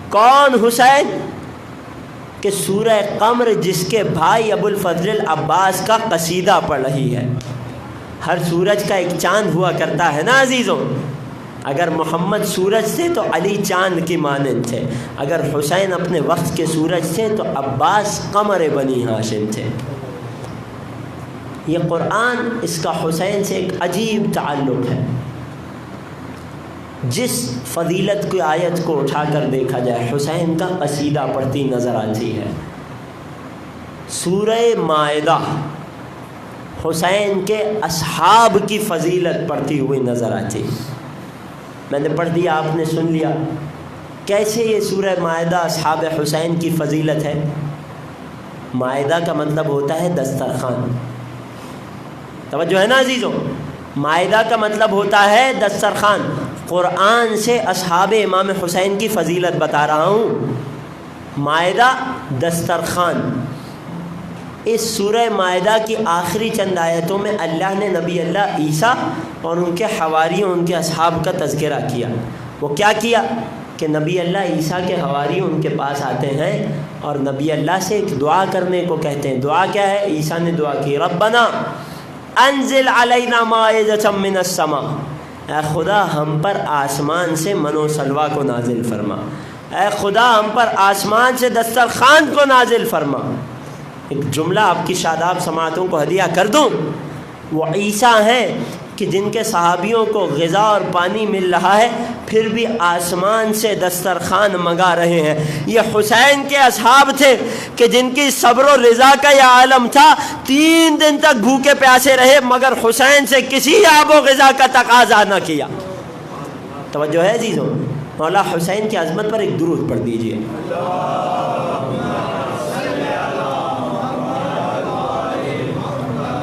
کون حسین؟ کہ سورہ قمر جس کے بھائی ابو الفضل العباس کا قصیدہ پڑھ رہی ہے۔ ہر سورج کا ایک چاند ہوا کرتا ہے نا عزیزو۔ اگر محمد سورج تھے تو علی چاند کی مانند تھے، اگر حسین اپنے وقت کے سورج تھے تو عباس قمر بنی ہاشم تھے۔ یہ قرآن، اس کا حسین سے ایک عجیب تعلق ہے۔ جس فضیلت کی آیت کو اٹھا کر دیکھا جائے حسین کا قصیدہ پڑھتی نظر آتی ہے۔ سورہ مائدہ حسین کے اصحاب کی فضیلت پڑھتی ہوئی نظر آتی ہے۔ میں نے پڑھ دیا، آپ نے سن لیا۔ کیسے یہ سورہ مائدہ اصحاب حسین کی فضیلت ہے؟ مائدہ کا مطلب ہوتا ہے دسترخوان۔ توجہ ہے نا عزیزو؟ مائدہ کا مطلب ہوتا ہے دسترخوان۔ قرآن سے اصحاب امام حسین کی فضیلت بتا رہا ہوں۔ مائدہ دسترخوان۔ اس سورہ مائدہ کی آخری چند آیتوں میں اللہ نے نبی اللہ عیسیٰ اور ان کے حواریوں، ان کے اصحاب کا تذکرہ کیا۔ وہ کیا کیا کہ نبی اللہ عیسیٰ کے حواری ان کے پاس آتے ہیں اور نبی اللہ سے ایک دعا کرنے کو کہتے ہیں۔ دعا کیا ہے؟ عیسیٰ نے دعا کی، ربنا انزل علینا مائدۃ من السماء، اے خدا ہم پر آسمان سے منو سلوا کو نازل فرما، اے خدا ہم پر آسمان سے دسترخوان کو نازل فرما۔ ایک جملہ آپ کی شاداب سماعتوں کو ہدیہ کر دوں، وہ عیسیٰ ہیں کہ جن کے صحابیوں کو غذا اور پانی مل رہا ہے پھر بھی آسمان سے دسترخوان منگا رہے ہیں۔ یہ حسین کے اصحاب تھے کہ جن کی صبر و رضا کا یہ عالم تھا، 3 دن تک بھوکے پیاسے رہے مگر حسین سے کسی آب و غذا کا تقاضا نہ کیا۔ توجہ ہے عزیزوں؟ مولا حسین کی عظمت پر ایک درود پڑھ دیجئے۔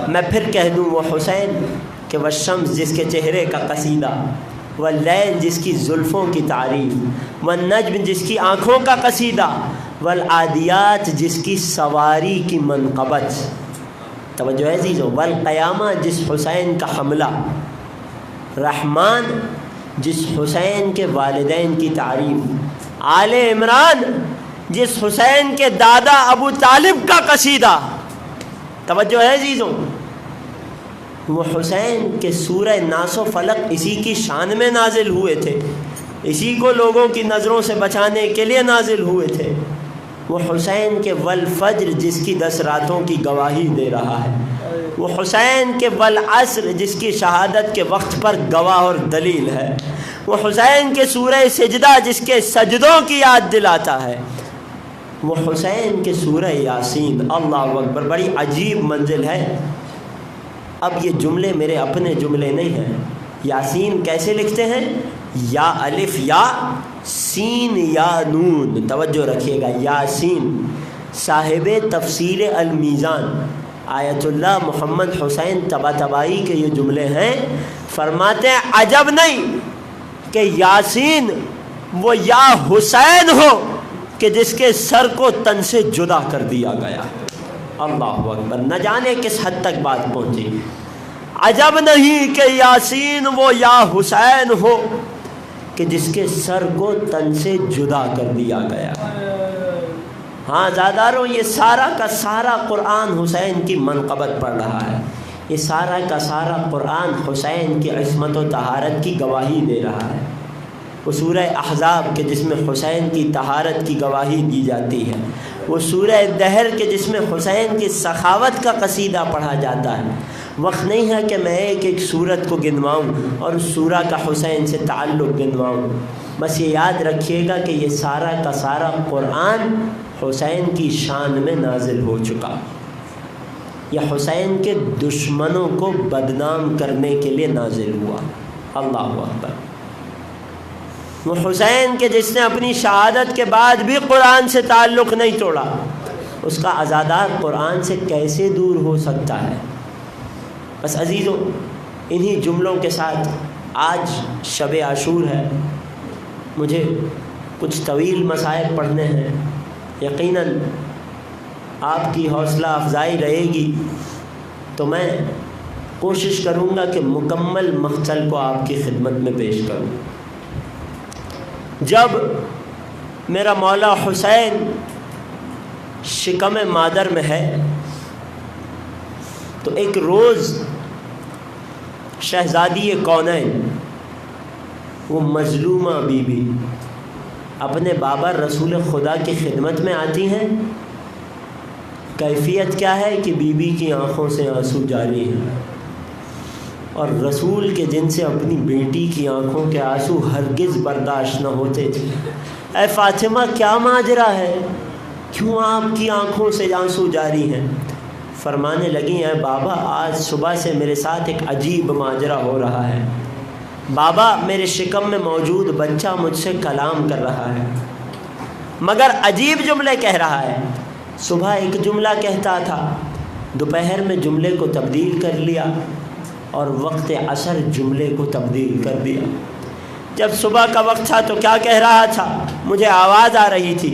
میں پھر کہہ دوں، وہ حسین کہ والشمس جس کے چہرے کا قصیدہ، واللیل جس کی زلفوں کی تعریف، والنجم جس کی آنکھوں کا قصیدہ، والعادیات جس کی سواری کی منقبت، توجہ ہے عزیزو، والقیامہ جس حسین کا حملہ، رحمان جس حسین کے والدین کی تعریف، آل عمران جس حسین کے دادا ابو طالب کا قصیدہ، توجہ ہے عزیزو، وہ حسین کے سورہ ناس و فلق اسی کی شان میں نازل ہوئے تھے، اسی کو لوگوں کی نظروں سے بچانے کے لیے نازل ہوئے تھے۔ وہ حسین کے والفجر جس کی 10 راتوں کی گواہی دے رہا ہے، وہ حسین کے والعصر جس کی شہادت کے وقت پر گواہ اور دلیل ہے، وہ حسین کے سورہ سجدہ جس کے سجدوں کی یاد دلاتا ہے، وہ حسین کے سورہ یاسین۔ اللہ اکبر، بڑی عجیب منزل ہے۔ اب یہ جملے میرے اپنے جملے نہیں ہیں۔ یاسین کیسے لکھتے ہیں؟ یا الف یا سین یا نون، توجہ رکھیے گا، یاسین۔ صاحب تفسیر المیزان آیت اللہ محمد حسین طباطبائی کے یہ جملے ہیں، فرماتے ہیں عجب نہیں کہ یاسین وہ یا حسین ہو کہ جس کے سر کو تن سے جدا کر دیا گیا۔ اللہ اکبر، نہ جانے کس حد تک بات پہنچی۔ عجب نہیں کہ یاسین وہ یا حسین ہو کہ جس کے سر کو تن سے جدا کر دیا گیا۔ ہاں زاداروں، یہ سارا کا سارا قرآن حسین کی منقبت پڑھ رہا ہے، یہ سارا کا سارا قرآن حسین کی عصمت و طہارت کی گواہی دے رہا ہے۔ وہ سورہ احزاب کے جس میں حسین کی طہارت کی گواہی دی جاتی ہے، وہ سورہ دہر کے جس میں حسین کی سخاوت کا قصیدہ پڑھا جاتا ہے۔ وقت نہیں ہے کہ میں ایک ایک سورت کو گنواؤں اور اس سورہ کا حسین سے تعلق گنواؤں، بس یہ یاد رکھیے گا کہ یہ سارا کا سارا قرآن حسین کی شان میں نازل ہو چکا، یہ حسین کے دشمنوں کو بدنام کرنے کے لیے نازل ہوا۔ اللہ اکبر، وہ حسین کے جس نے اپنی شہادت کے بعد بھی قرآن سے تعلق نہیں توڑا، اس کا عزادار قرآن سے کیسے دور ہو سکتا ہے؟ بس عزیزوں، انہی جملوں کے ساتھ آج شب عاشور ہے، مجھے کچھ طویل مسائل پڑھنے ہیں، یقیناً آپ کی حوصلہ افزائی رہے گی تو میں کوشش کروں گا کہ مکمل مقتل کو آپ کی خدمت میں پیش کروں۔ جب میرا مولا حسین شکم مادر میں ہے تو ایک روز شہزادی کونین، وہ مظلومہ بی بی اپنے بابا رسول خدا کی خدمت میں آتی ہیں۔ کیفیت کیا ہے کہ بی بی کی آنکھوں سے آنسو جاری ہیں، اور رسول کے جن سے اپنی بیٹی کی آنکھوں کے آنسو ہرگز برداشت نہ ہوتے تھے۔ اے فاطمہ، کیا ماجرا ہے؟ کیوں آپ کی آنکھوں سے آنسو جاری ہیں؟ فرمانے لگی، اے بابا، آج صبح سے میرے ساتھ ایک عجیب ماجرا ہو رہا ہے۔ بابا، میرے شکم میں موجود بچہ مجھ سے کلام کر رہا ہے، مگر عجیب جملے کہہ رہا ہے۔ صبح ایک جملہ کہتا تھا، دوپہر میں جملے کو تبدیل کر لیا، اور وقت عصر جملے کو تبدیل کر دیا۔ جب صبح کا وقت تھا تو کیا کہہ رہا تھا؟ مجھے آواز آ رہی تھی،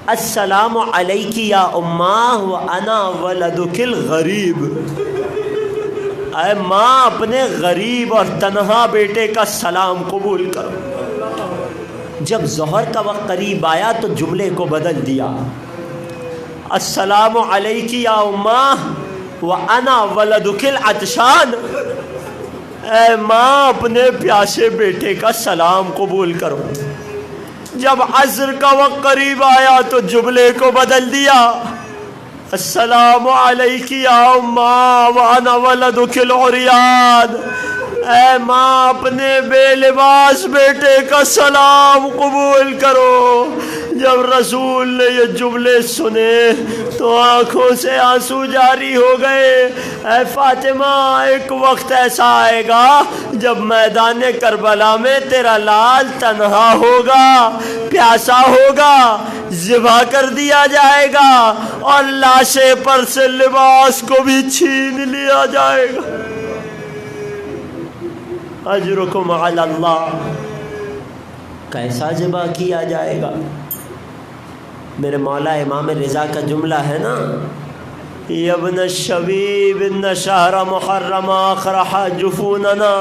السلام علیکی یا اماں وانا ولدک الغریب۔ اے ماں، اپنے غریب اور تنہا بیٹے کا سلام قبول کرو۔ جب ظہر کا وقت قریب آیا تو جملے کو بدل دیا، السلام علیکی یا اماں وانا ولدک العطشان۔ اے ماں، اپنے پیاسے بیٹے کا سلام قبول کرو۔ جب عصر کا وقت قریب آیا تو جملے کو بدل دیا، السلام علیکی یا اماں وانا ولدک العریان۔ اے ماں، اپنے بے لباس بیٹے کا سلام قبول کرو۔ جب رسول نے یہ جملے سنے تو آنکھوں سے آنسو جاری ہو گئے۔ اے فاطمہ، ایک وقت ایسا آئے گا جب میدان کربلا میں تیرا لال تنہا ہوگا، پیاسا ہوگا، ذبح کر دیا جائے گا، اور لاشے پر سے لباس کو بھی چھین لیا جائے گا۔ اجرکم علی اللہ. کیسا ذبح کیا جائے گا؟ میرے مولا امام رضا کا جملہ ہے نا، یا ابن الشبیب ان شہر محرم اخرح جفوننا.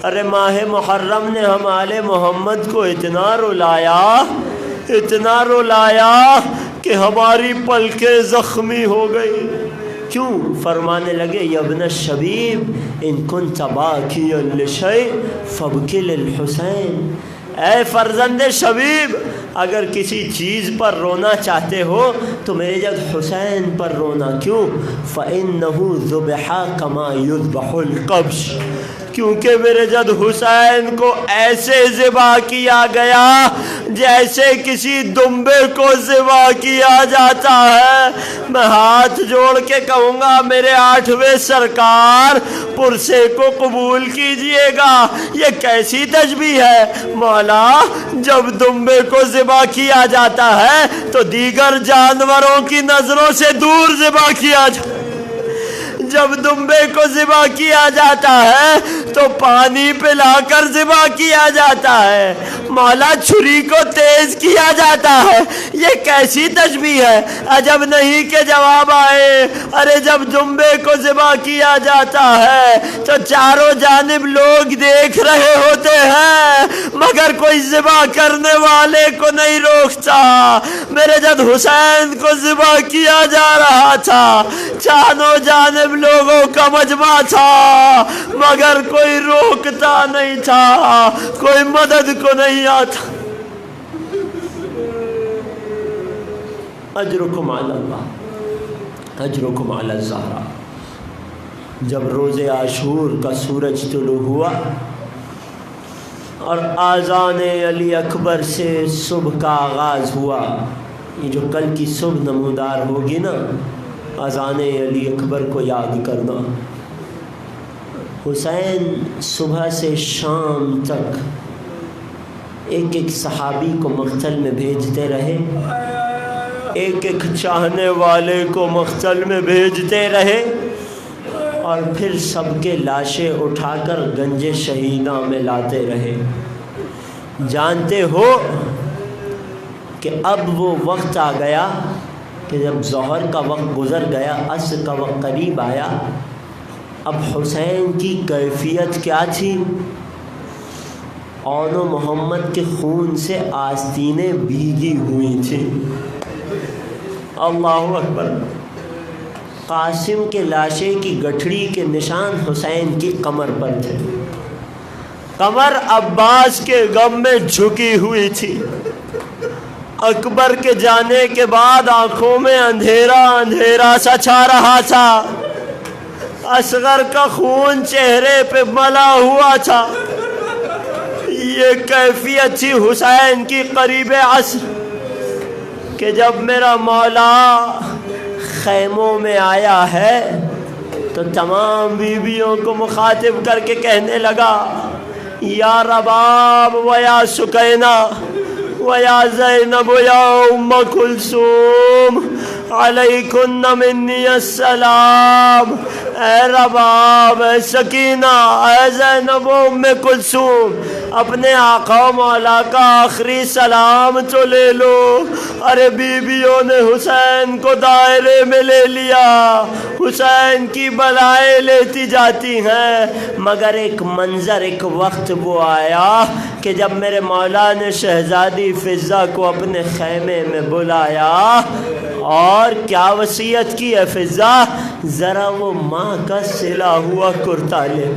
ارے ماہ محرم نے ہمارے محمد کو اتنا رلایا کہ ہماری پلکیں زخمی ہو گئی. کیوں؟ فرمانے لگے یا ابن الشبیب ان کنت باکیا لشیء فابکی للحسین. اے فرزند شبیب، اگر کسی چیز پر رونا چاہتے ہو تو میرے جب حسین پر رونا. کیوں؟ فَإِنَّهُ ذُبِحَ كَمَا يُذْبَحُ الْقَبْشِ. کیونکہ میرے جد حسین کو ایسے ذبح کیا گیا جیسے کسی دمبے کو ذبح کیا جاتا ہے. میں ہاتھ جوڑ کے کہوں گا میرے 8ویں سرکار پرسے کو قبول کیجئے گا. یہ کیسی تشبیہ ہے مولا؟ جب دمبے کو ذبح کیا جاتا ہے تو دیگر جانوروں کی نظروں سے دور ذبح کیا جاتا ہے. جب دمبے کو ذبح کیا جاتا ہے تو پانی پلا کر ذبح کیا جاتا ہے. مولا چھری کو تیز کیا جاتا ہے. یہ کیسی تشبیہ ہے؟ عجب نہیں کہ جواب آئے. ارے جب دمبے کو ذبح کیا جاتا ہے تو چاروں جانب لوگ دیکھ رہے ہوتے ہیں مگر کوئی ذبح کرنے والے کو نہیں روکتا. میرے جب حسین کو ذبح کیا جا رہا تھا چاروں جانب لوگوں کا مجمع تھا مگر کوئی روکتا نہیں تھا، کوئی مدد کو نہیں آتا. اجرکم علی اللہ اجرکم علی الزہرا. جب روز عاشور کا سورج طلوع ہوا اور آذان علی اکبر سے صبح کا آغاز ہوا، یہ جو کل کی صبح نمودار ہوگی نا، اذان علی اکبر کو یاد کرنا. حسین صبح سے شام تک ایک ایک صحابی کو مقتل میں بھیجتے رہے، ایک ایک چاہنے والے کو مقتل میں بھیجتے رہے اور پھر سب کے لاشیں اٹھا کر گنج شہیداں میں لاتے رہے. جانتے ہو کہ اب وہ وقت آ گیا کہ جب ظہر کا وقت گزر گیا، عصر کا وقت قریب آیا، اب حسین کی کیفیت کیا تھی؟ اون و محمد کے خون سے آستینیں بھیگی ہوئی تھیں. اللہ اکبر. قاسم کے لاشے کی گٹھڑی کے نشان حسین کی کمر پر تھے. کمر عباس کے غم میں جھکی ہوئی تھی. اکبر کے جانے کے بعد آنکھوں میں اندھیرا اندھیرا سا چھا رہا تھا. اصغر کا خون چہرے پہ ملا ہوا تھا. یہ کیفیت تھی حسین کی قریب عصر کہ جب میرا مولا خیموں میں آیا ہے تو تمام بیویوں کو مخاطب کر کے کہنے لگا، یا رباب و یا سکینہ و یا زینب و یا ام کلثوم علیکن منی السلام. اے رباب، اے سکینہ، اے زینب و ام کلثوم، اپنے آقا و مولا کا آخری سلام تو لے لو. ارے بیویوں نے حسین کو دائرے میں لے لیا. حسین کی بلائیں لیتی جاتی ہیں مگر ایک منظر، ایک وقت وہ آیا کہ جب میرے مولا نے شہزادی فضہ کو اپنے خیمے میں بلایا اور کیا وصیت کی ہے فضہ؟ ذرا وہ ماں کا سلا ہوا کرتا لے.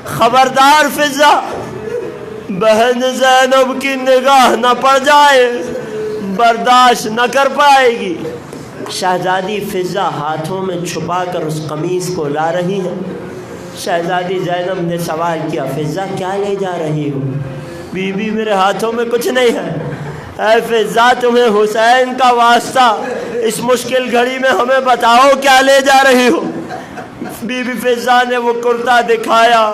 خبردار فضہ، بہن زینب کی نگاہ نہ پڑ جائے، برداشت نہ کر پائے گی. شہزادی فضہ ہاتھوں میں چھپا کر اس قمیص کو لا رہی ہے. شہزادی زینب نے سوال کیا، فضہ کیا لے جا رہی ہو؟ بی بی میرے ہاتھوں میں کچھ نہیں ہے. اے فضہ، تمہیں حسین کا واسطہ، اس مشکل گھڑی میں ہمیں بتاؤ کیا لے جا رہی ہو. بی بی فضہ نے وہ کرتا دکھایا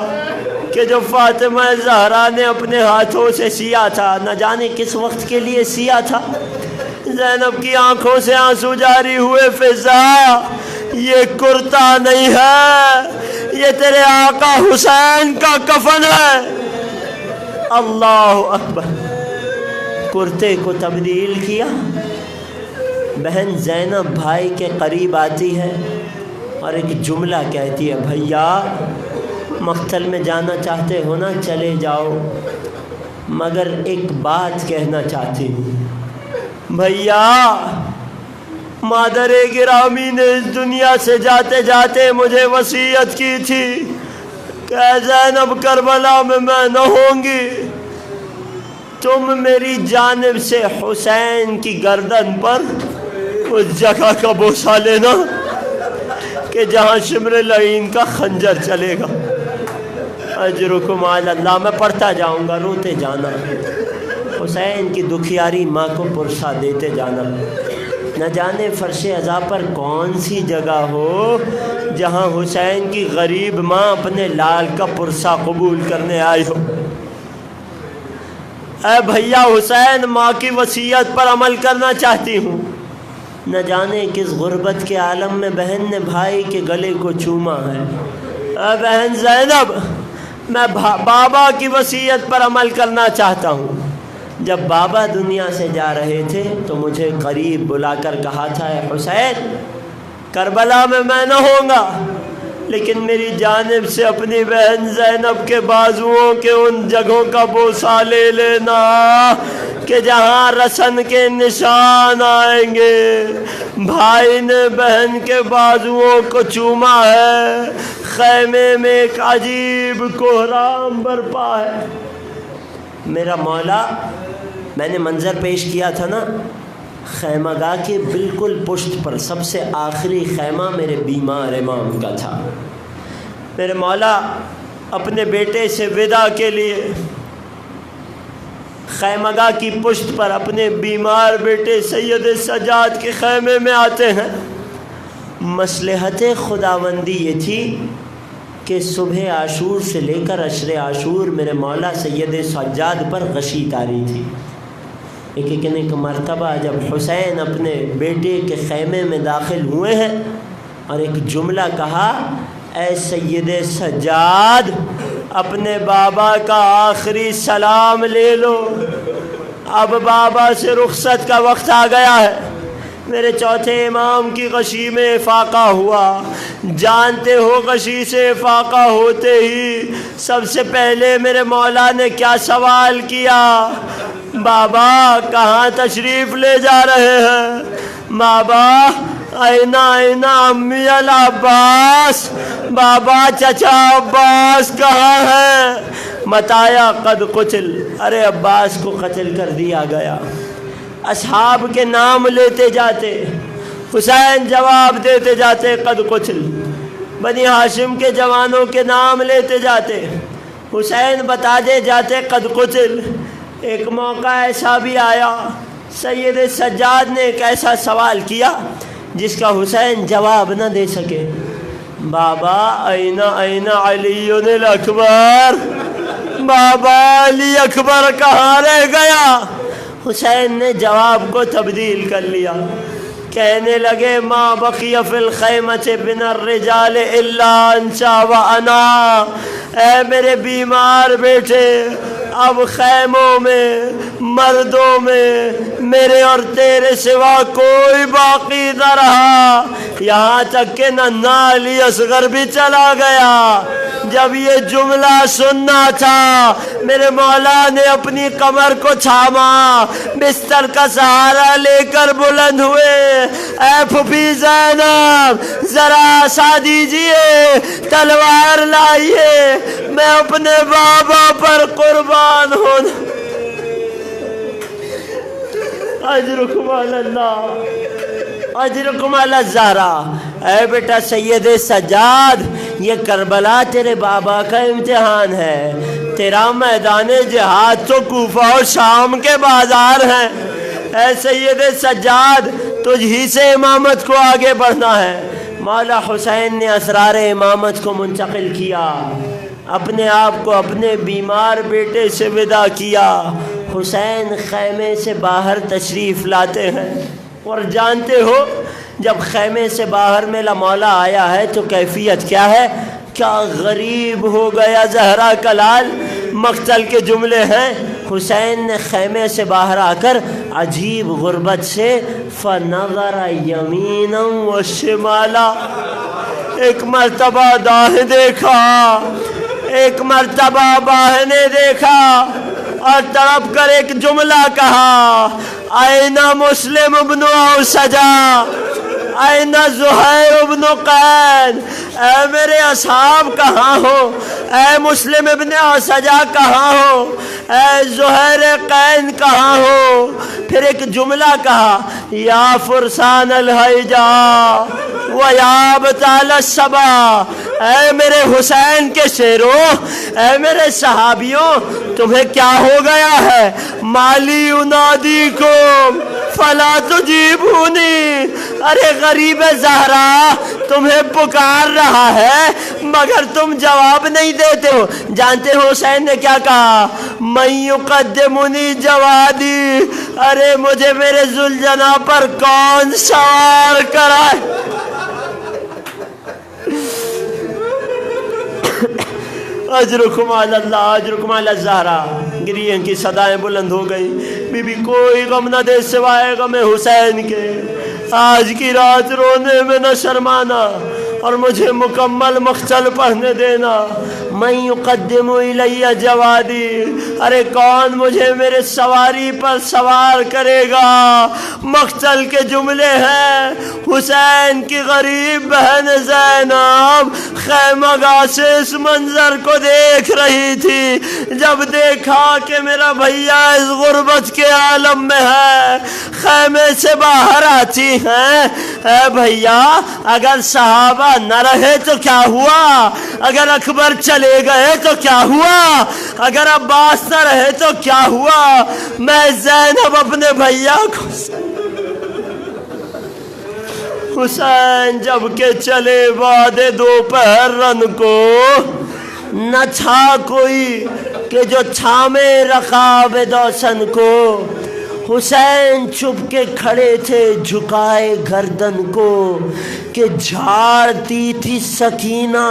کہ جو فاطمہ زہرا نے اپنے ہاتھوں سے سیا تھا، نہ جانے کس وقت کے لیے سیا تھا. زینب کی آنکھوں سے آنسو جاری ہوئے. فضہ، یہ کرتا نہیں ہے، یہ تیرے آقا حسین کا کفن ہے۔ اللہ اکبر۔ کرتے کو تبدیل کیا۔ بہن زینب بھائی کے قریب آتی ہے اور ایک جملہ کہتی ہے، بھیا مقتل میں جانا چاہتے ہو نا، چلے جاؤ، مگر ایک بات کہنا چاہتی ہوں۔ بھیا مادر گرامی نے اس دنیا سے جاتے جاتے مجھے وصیت کی تھی کہ اے زینب کربلا میں نہ ہوں گی، تم میری جانب سے حسین کی گردن پر اس جگہ کا بوسہ لینا کہ جہاں شمر لعین کا خنجر چلے گا۔ اجرکم علی اللہ۔ میں پڑھتا جاؤں گا، روتے جانا، حسین کی دکھیاری ماں کو پرسہ دیتے جانا۔ نہ جانے فرش عزا پر کون سی جگہ ہو جہاں حسین کی غریب ماں اپنے لال کا پرسہ قبول کرنے آئی ہو۔ اے بھیا حسین، ماں کی وصیت پر عمل کرنا چاہتی ہوں۔ نہ جانے کس غربت کے عالم میں بہن نے بھائی کے گلے کو چوما ہے۔ اے بہن زینب، میں بابا کی وصیت پر عمل کرنا چاہتا ہوں۔ جب بابا دنیا سے جا رہے تھے تو مجھے قریب بلا کر کہا تھا، اے حسین کربلا میں نہ ہوں گا، لیکن میری جانب سے اپنی بہن زینب کے بازوؤں کے ان جگہوں کا بوسہ لے لینا کہ جہاں رسن کے نشان آئیں گے۔ بھائی نے بہن کے بازوؤں کو چوما ہے۔ خیمے میں ایک عجیب کوہرام برپا ہے۔ میرا مولا، میں نے منظر پیش کیا تھا نا، خیمہ گاہ کے بالکل پشت پر سب سے آخری خیمہ میرے بیمار امام کا تھا۔ میرے مولا اپنے بیٹے سے وداع کے لیے خیمہ گاہ کی پشت پر اپنے بیمار بیٹے سید سجاد کے خیمے میں آتے ہیں۔ مصلحت خداوندی یہ تھی کہ صبح عاشور سے لے کر عشر عاشور میرے مولا سید سجاد پر غشی طاری تھی۔ ایک مرتبہ جب حسین اپنے بیٹے کے خیمے میں داخل ہوئے ہیں اور ایک جملہ کہا، اے سید سجاد اپنے بابا کا آخری سلام لے لو، اب بابا سے رخصت کا وقت آ گیا ہے۔ میرے چوتھے امام کی غشی میں افاقہ ہوا۔ جانتے ہو غشی سے افاقہ ہوتے ہی سب سے پہلے میرے مولا نے کیا سوال کیا؟ بابا کہاں تشریف لے جا رہے ہیں؟ بابا اینا امی العباس، بابا چچا عباس کہاں ہے؟ متایا قد قتل، ارے عباس کو قتل کر دیا گیا۔ اصحاب کے نام لیتے جاتے، حسین جواب دیتے جاتے قد قتل۔ بنی ہاشم کے جوانوں کے نام لیتے جاتے، حسین بتا دے جاتے قد قتل۔ ایک موقع ایسا بھی آیا، سید سجاد نے ایک ایسا سوال کیا جس کا حسین جواب نہ دے سکے۔ بابا اینا علی الاکبر، بابا علی اکبر کہاں رہ گیا؟ حسین نے جواب کو تبدیل کر لیا، کہنے لگے ما بقی فی الخیمۃ من الرجال الا انسا وانا۔ اے میرے بیمار بیٹے، اب خیموں میں مردوں میں میرے اور تیرے سوا کوئی باقی نہ رہا، یہاں تک کہ ننھا علی اصغر بھی چلا گیا۔ جب یہ جملہ سننا تھا میرے مولا نے اپنی کمر کو تھاما، بستر کا سہارا لے کر بلند ہوئے۔ اے پھوپھی زینب ذرا سا دیجئے، تلوار لائیے، میں اپنے بابا پر قربان ہوں۔ اجرکم علی اللہ، اجرکم علی الزہرا۔ اے بیٹا سید سجاد، یہ کربلا تیرے بابا کا امتحان ہے، تیرا میدان جہاد تو کوفہ اور شام کے بازار ہیں۔ اے سید سجاد، تجھ ہی سے امامت کو آگے بڑھنا ہے۔ مولا حسین نے اسرار امامت کو منتقل کیا، اپنے آپ کو اپنے بیمار بیٹے سے وداع کیا۔ حسین خیمے سے باہر تشریف لاتے ہیں، اور جانتے ہو جب خیمے سے باہر میرا مولا آیا ہے تو کیفیت کیا ہے؟ کیا غریب ہو گیا زہرا کا لال. مقتل کے جملے ہیں. حسین نے خیمے سے باہر آ کر عجیب غربت سے فنظر یمینا و شمالا، ایک مرتبہ دائیں دیکھا، ایک مرتبہ بائیں دیکھا، اور تڑپ کر ایک جملہ کہا، اینا مسلم ابن اوسجا، اینا زہیر ابن قین، اے میرے اصحاب کہاں ہو، اے مسلم ابن اوسجا کہاں ہو، اے زہیر قین کہاں ہو. پھر ایک جملہ کہا، یا فرسان الحیجا و یا بطال الصبا، اے میرے حسین کے شیروں، اے میرے صحابیوں، تمہیں کیا ہو گیا ہے؟ مالی انادیکم فلا تجیبونی، ارے غریب زہرا تمہیں پکار رہا ہے مگر تم جواب نہیں دیتے ہو. جانتے ہو حسین نے کیا کہا؟ من یقدمنی جوادی، ارے مجھے میرے ذوالجناح پر کون سوار کرائے. اجرکم علی اللہ، اجرکم علی الزہرا. گریہ کی صدائیں بلند ہو گئی. بی بی کوئی غم نہ دے سوائے غم حسین کے. آج کی رات رونے میں نہ شرمانا اور مجھے مکمل مقتل پڑھنے دینا. من یقدم الی جوادی، ارے کون مجھے میرے سواری پر سوار کرے گا. مقتل کے جملے ہیں. حسین کی غریب بہن زینب خیمہ گاہ سے اس منظر کو دیکھ رہی تھی. جب دیکھا کہ میرا بھیا اس غربت کے عالم میں ہے، خیمے سے باہر آتی ہیں. اے بھیا، اگر صحابہ نہ رہے تو کیا ہوا؟ اگر اکبر چلے گئے تو کیا ہوا؟ اگر عباس نہ رہے تو کیا ہوا؟ میں زینب اپنے بھیا کو. حسین جب کہ چلے بعد دوپہر رن کو، نہ تھا کوئی کہ جو تھامے رقاب دوسن کو. حسین چھپ کے کھڑے تھے جھکائے گردن کو، کہ جھاڑتی تھی سکینہ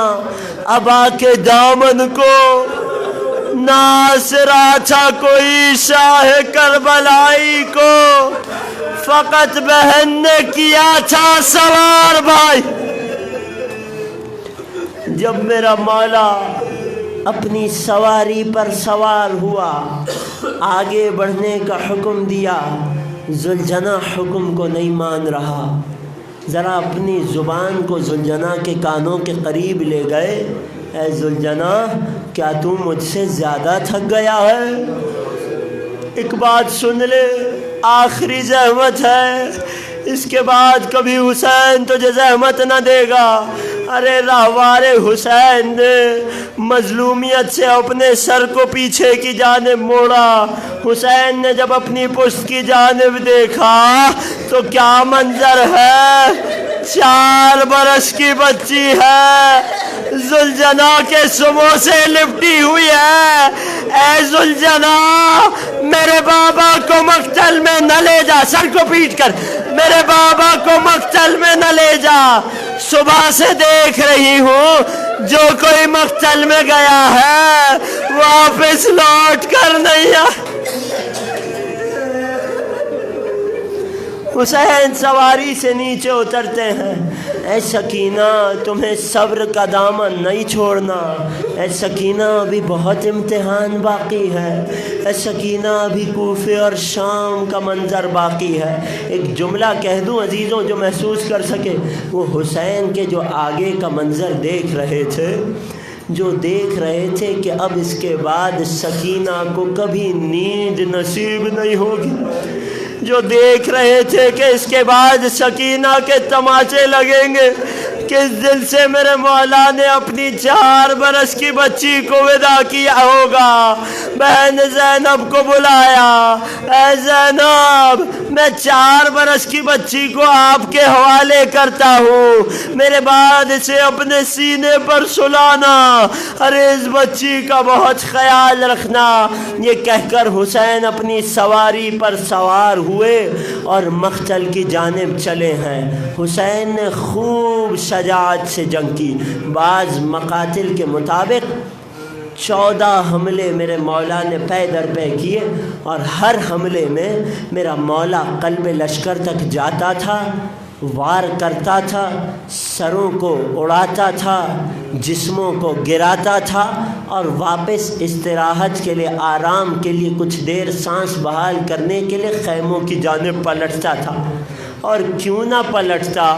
ابا کے دامن کو. ناصرا تھا کوئی شاہ کربلائی کو، فقط بہن نے کیا تھا سوار بھائی. جب میرا مولا اپنی سواری پر سوار ہوا، آگے بڑھنے کا حکم دیا، ذوالجناح حکم کو نہیں مان رہا. ذرا اپنی زبان کو ذوالجناح کے کانوں کے قریب لے گئے. اے ذوالجناح، کیا تو مجھ سے زیادہ تھک گیا ہے؟ ایک بات سن لے، آخری زحمت ہے، اس کے بعد کبھی حسین تجھے زحمت نہ دے گا. ارے راہوار حسین نے مظلومیت سے اپنے سر کو پیچھے کی جانب موڑا. حسین نے جب اپنی پشت کی جانب دیکھا تو کیا منظر ہے. 4 برس کی بچی ہے، ذوالجناح کے سمو سے لپٹی ہوئی ہے. اے ذوالجناح، میرے بابا کو مقتل میں نہ لے جا، سر کو پیٹ کر میرے بابا کو مقتل میں نہ لے جا. صبح سے دیکھ رہی ہوں جو کوئی مقتل میں گیا ہے واپس لوٹ کر نہیں آیا. حسین سواری سے نیچے اترتے ہیں. اے سکینہ، تمہیں صبر کا دامن نہیں چھوڑنا. اے سکینہ، ابھی بہت امتحان باقی ہے. اے سکینہ، ابھی کوفے اور شام کا منظر باقی ہے. ایک جملہ کہہ دوں عزیزوں جو محسوس کر سکے. وہ حسین کے جو آگے کا منظر دیکھ رہے تھے، جو دیکھ رہے تھے کہ اب اس کے بعد سکینہ کو کبھی نیند نصیب نہیں ہوگی، جو دیکھ رہے تھے کہ اس کے بعد سکینہ کے تماچے لگیں گے، کس دل سے میرے مولا نے اپنی 4 برس کی بچی کو ودا کیا ہوگا. بہن زینب کو بلایا. اے زینب، میں 4 برس کی بچی کو آپ کے حوالے کرتا ہوں، میرے بعد اسے اپنے سینے پر سلانا. ارے اس بچی کا بہت خیال رکھنا. یہ کہہ کر حسین اپنی سواری پر سوار ہوئے اور مقتل کی جانب چلے ہیں. حسین نے خوب شجاعت سے جنگ کی۔ بعض مقاتل کے مطابق 14 حملے میرے مولا نے پے در پے کیے، اور ہر حملے میں میرا مولا قلب لشکر تک جاتا تھا، وار کرتا تھا، سروں کو اڑاتا تھا، جسموں کو گراتا تھا، اور واپس استراحت کے لیے، آرام کے لیے، کچھ دیر سانس بحال کرنے کے لیے خیموں کی جانب پلٹتا تھا۔ اور کیوں نہ پلٹتا؟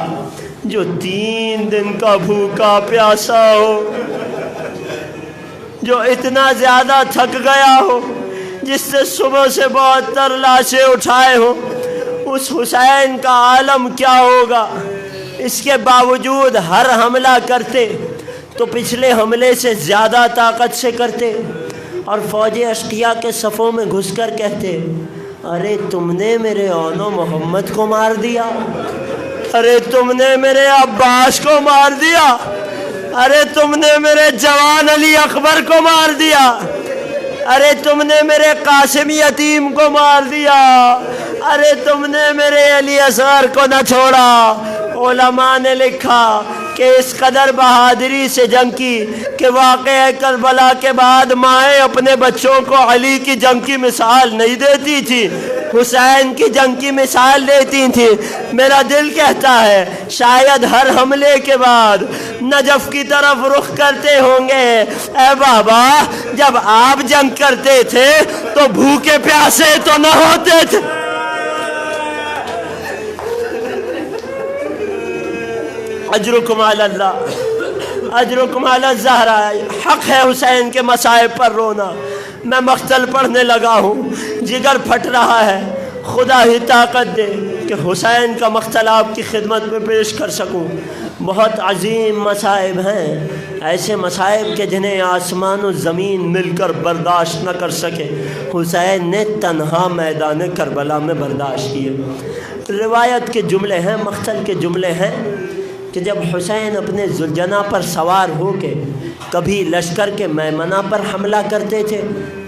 جو 3 دن کا بھوکا پیاسا ہو، جو اتنا زیادہ تھک گیا ہو، جس سے صبح سے 72 لاشیں اٹھائے ہو، اس حسین کا عالم کیا ہوگا؟ اس کے باوجود ہر حملہ کرتے تو پچھلے حملے سے زیادہ طاقت سے کرتے، اور فوج اشقیاء کے صفوں میں گھس کر کہتے، ارے تم نے میرے اونو محمد کو مار دیا، ارے تم نے میرے عباس کو مار دیا، ارے تم نے میرے جوان علی اکبر کو مار دیا، ارے تم نے میرے قاسم یتیم کو مار دیا، ارے تم نے میرے علی اصغر کو نہ چھوڑا۔ علماء نے لکھا کہ اس قدر بہادری سے جنگ کی کہ واقعہ کربلا کے بعد مائیں اپنے بچوں کو علی کی جنگ کی مثال نہیں دیتی تھی، حسین کی جنگ کی مثال دیتی تھی۔ میرا دل کہتا ہے شاید ہر حملے کے بعد نجف کی طرف رخ کرتے ہوں گے، اے بابا جب آپ جنگ کرتے تھے تو بھوکے پیاسے تو نہ ہوتے تھے۔ اجرکم علی اللہ، اجرکم علی الزہرا۔ حق ہے حسین کے مصائب پر رونا۔ میں مقتل پڑھنے لگا ہوں، جگر پھٹ رہا ہے، خدا ہی طاقت دے کہ حسین کا مقتل آپ کی خدمت میں پیش کر سکوں۔ بہت عظیم مصائب ہیں، ایسے مصائب کہ جنہیں آسمان و زمین مل کر برداشت نہ کر سکے، حسین نے تنہا میدان کربلا میں برداشت کیے۔ روایت کے جملے ہیں، مقتل کے جملے ہیں کہ جب حسین اپنے ذوالجناح پر سوار ہو کے کبھی لشکر کے میمنہ پر حملہ کرتے تھے،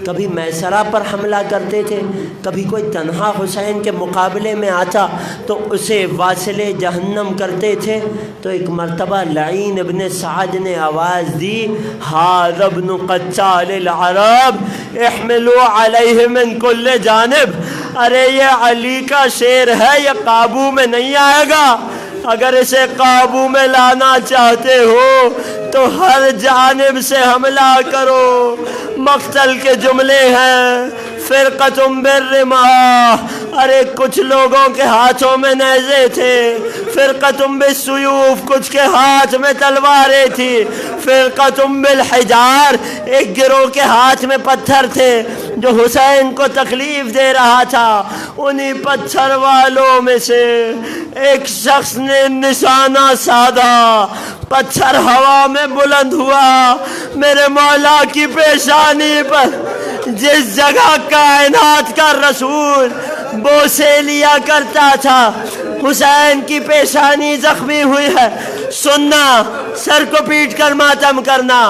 کبھی میسرہ پر حملہ کرتے تھے، کبھی کوئی تنہا حسین کے مقابلے میں آتا تو اسے واصل جہنم کرتے تھے، تو ایک مرتبہ لعین ابن سعد نے آواز دی، ھذا ابن قتال العرب احملوا علیہ من کل جانب۔ ارے یہ علی کا شیر ہے، یہ قابو میں نہیں آئے گا، اگر اسے قابو میں لانا چاہتے ہو تو ہر جانب سے حملہ کرو۔ مقتل کے جملے ہیں، فرقتم بالرماح، ارے کچھ لوگوں کے ہاتھوں میں نیزے تھے، فرقتم بالسیوف، کچھ کے ہاتھ میں تلواریں تھی، فرقتم بالحجار، ایک گروہ کے ہاتھ میں پتھر تھے جو حسین کو تکلیف دے رہا تھا۔ انہی پتھر والوں میں سے ایک شخص نے نشانہ سادھا، پتھر ہوا میں بلند ہوا، میرے مولا کی پیشانی پر، جس جگہ کائنات کا رسول بوسے لیا کرتا تھا۔ حسین کی پیشانی زخمی ہوئی ہے، سننا، سر کو پیٹ کر ماتم کرنا۔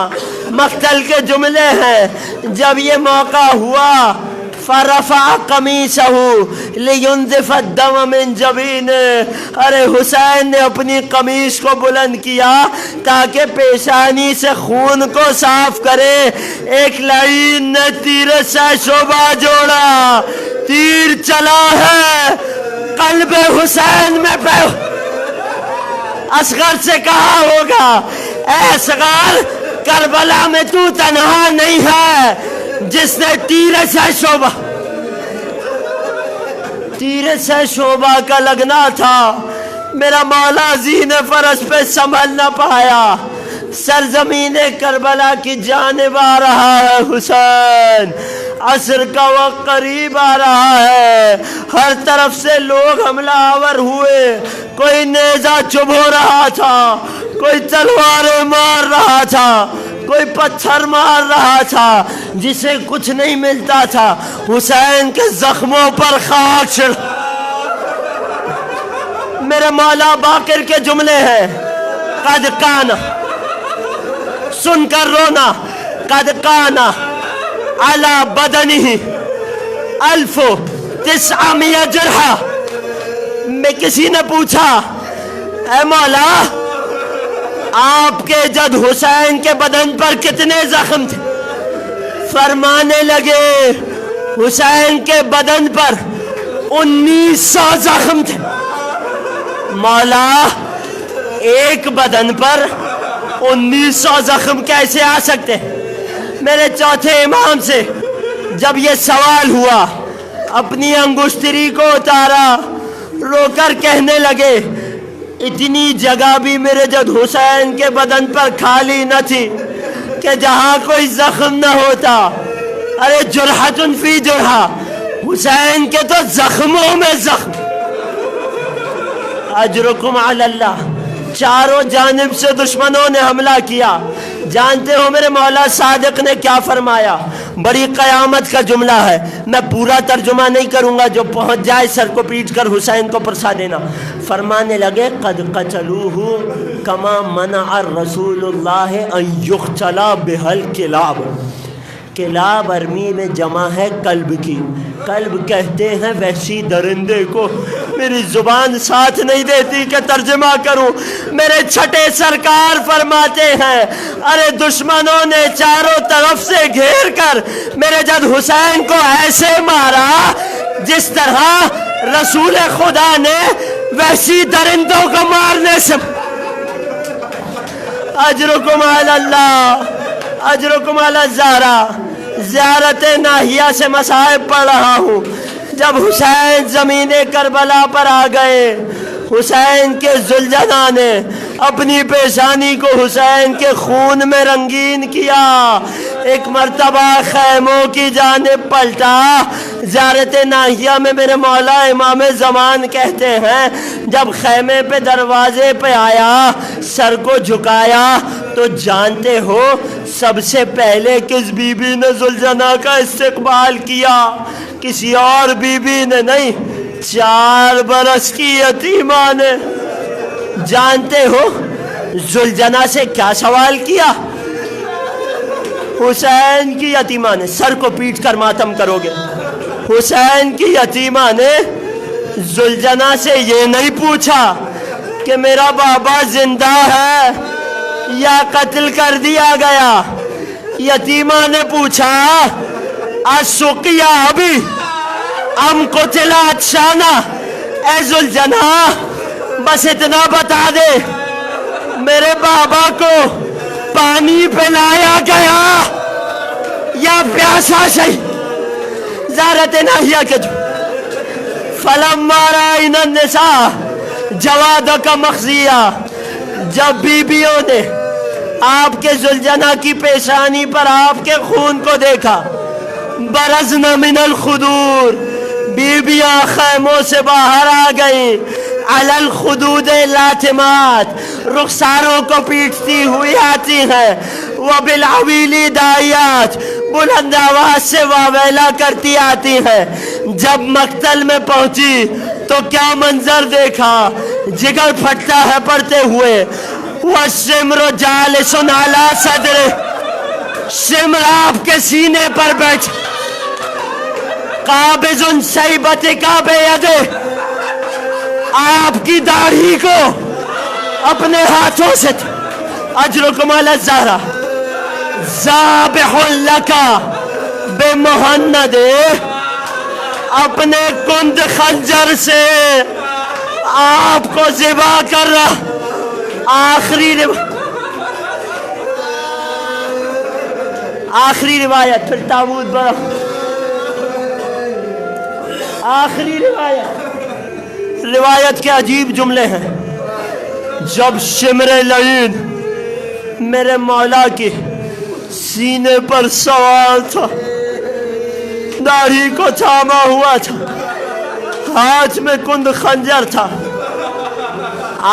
مقتل کے جملے ہیں، جب یہ موقع ہوا فرفع قمیصہ لینزف الدم من جبینہ، ارے حسین نے اپنی قمیص کو بلند کیا تاکہ پیشانی سے خون کو صاف کرے۔ ایک لعین نے تیر سے شعبہ جوڑا، تیر چلا ہے قلب حسین میں پہ۔ اصغر سے کہا ہوگا، اے اصغر کربلا میں تو تنہا نہیں ہے جس نے تیر سے شعبہ کا لگنا تھا۔ میرا مولا زین فرس پہ سنبھل نہ پایا، سرزمین کربلا کی جانب آ رہا ہے حسین، عصر کا وقت قریب آ رہا ہے، ہر طرف سے لوگ حملہ آور ہوئے، کوئی نیزہ چبھو رہا تھا، کوئی تلواریں مار رہا تھا، کوئی پتھر مار رہا تھا، جسے کچھ نہیں ملتا تھا حسین کے زخموں پر خاک چھڑ۔ میرے مولا باقر کے جملے ہیں، قد کان، سن کر رونا، قد کان علی بدنہ 1900 جرح۔ میں کسی نے پوچھا، اے مولا آپ کے جد حسین کے بدن پر کتنے زخم تھے؟ فرمانے لگے حسین کے بدن پر 1900 زخم تھے۔ مولا ایک بدن پر 1900 زخم کیسے آ سکتے؟ میرے چوتھے امام سے جب یہ سوال ہوا اپنی انگشتری کو اتارا، رو کر کہنے لگے اتنی جگہ بھی میرے جد حسین کے بدن پر خالی نہ تھی کہ جہاں کوئی زخم نہ ہوتا۔ ارے جرحۃ فی جرحہ، حسین کے تو زخموں میں زخم۔ اجرکم علی اللہ۔ چاروں جانب سے دشمنوں نے حملہ کیا۔ جانتے ہو میرے مولا صادق نے کیا فرمایا؟ بڑی قیامت کا جملہ ہے، میں پورا ترجمہ نہیں کروں گا، جو پہنچ جائے سر کو پیٹ کر حسین کو پرسا دینا۔ فرمانے لگے قد قتلوہ کما منع رسول اللہ ان یقتل بہ الکلاب۔ کلاب عربی میں جمع ہے کلب کی، کلب کہتے ہیں وحشی درندے کو۔ میری زبان ساتھ نہیں دیتی کہ ترجمہ کروں۔ میرے چھٹے سرکار فرماتے ہیں ارے دشمنوں نے چاروں طرف سے گھیر کر میرے جد حسین کو ایسے مارا جس طرح رسول خدا نے وحشی درندوں کو مارنے سے۔ اجرکم علی اللہ، اجرکم علی الزہرا۔ زیارت ناہیہ سے مصائب پڑھ رہا ہوں۔ جب حسین زمین کربلا پر آ گئے، حسین کے زلجنا نے اپنی پیشانی کو حسین کے خون میں رنگین کیا، ایک مرتبہ خیموں کی جانب پلٹا۔ زیارت ناہیہ میں میرے مولا امام زمان کہتے ہیں جب خیمے پہ دروازے پہ آیا، سر کو جھکایا تو جانتے ہو سب سے پہلے کس بی بی نے زلجنا کا استقبال کیا؟ کسی اور بی بی نے نہیں، 4 برس کی یتیمہ نے۔ جانتے ہو زلجنا سے کیا سوال کیا؟ حسین کی یتیمہ نے، سر کو پیٹ کر ماتم کرو گے، حسین کی یتیمہ نے زلجنا سے یہ نہیں پوچھا کہ میرا بابا زندہ ہے یا قتل کر دیا گیا۔ یتیمہ نے پوچھا اسقیا ابھی ام قتل عطشانا، اے زلجنا بس اتنا بتا دے میرے بابا کو پانی پلایا گیا یا پیاسا شہید؟ زیارت ناہیہ کے جو فلما رأینا النساء جواد کا مخزیہ، جب بیویوں نے آپ کے زلجنا کی پیشانی پر آپ کے خون کو دیکھا، برزنا من الخدور، بیویاں خیموں سے باہر آ گئیں، علی الخدود لاتمات، رخساروں کو پیٹتی ہوئی آتی ہیں، وبالعویلی داعیات، بلند آواز سے واویلا کرتی آتی ہیں۔ جب مقتل میں پہنچی تو کیا منظر دیکھا، جگر پھٹتا ہے پڑھتے ہوئے وَالشِّمْرُ جَالِسٌ عَلَى صَدْرِهِ، شمر آپ کے سینے پر بیٹھ، قابضٌ شیبتک بیدہ، آپ کی داڑھی کو اپنے ہاتھوں سے۔ اجرکم علی الزہرا۔ ذابح لک بمہند، اپنے کند خنجر سے آپ کو ذبح کر رہا۔ آخری روایت، پھر تابوت بڑھا۔ آخری روایت کے عجیب جملے ہیں۔ جب شمر لعین میرے مولا کی سینے پر سوار تھا، داڑھی کو تھاما ہوا تھا، ہاتھ میں کند خنجر تھا،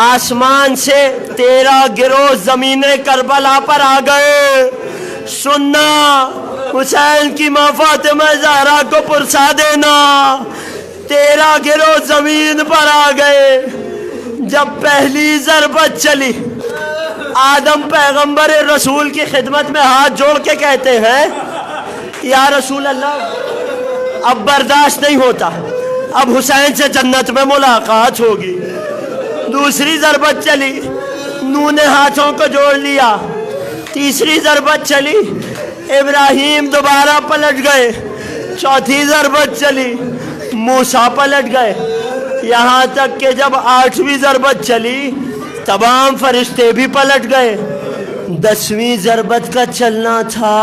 آسمان سے 13 گروہ زمین کربلا پر آ گئے۔ سننا حسین کی ماں فاطمہ زہرا کو پرسا دینا، 13 گروہ زمین پر آ گئے۔ جب پہلی ضربت چلی، آدم پیغمبر رسول کی خدمت میں ہاتھ جوڑ کے کہتے ہیں یا رسول اللہ اب برداشت نہیں ہوتا، اب حسین سے جنت میں ملاقات ہوگی۔ دوسری ضربت چلی، نوح نے ہاتھوں کو جوڑ لیا، تیسری ضربت چلی، ابراہیم دوبارہ پلٹ گئے، چوتھی ضربت چلی، موسیٰ پلٹ گئے، یہاں تک کہ جب 8ویں ضربت چلی تمام فرشتے بھی پلٹ گئے۔ 10ویں ضربت کا چلنا تھا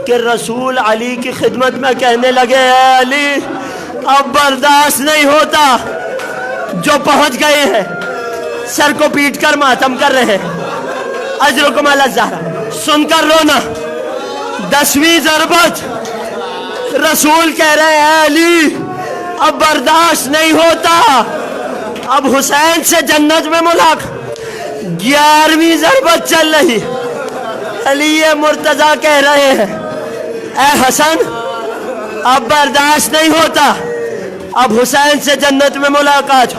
کہ رسول علی کی خدمت میں کہنے لگے، اے علی اب برداشت نہیں ہوتا، جو پہنچ گئے ہیں سر کو پیٹ کر ماتم کر رہے ہیں، اجرکم علی الزہرا، سن کر رونا۔ 10ویں ضربت رسول کہہ رہے ہیں، اے علی اب برداشت نہیں ہوتا، اب حسین سے جنت میں ملاقات۔ 11ویں ضربت چل رہی، علی مرتضیٰ کہہ رہے ہیں، اے حسن اب برداشت نہیں ہوتا، اب حسین سے جنت میں ملاقات۔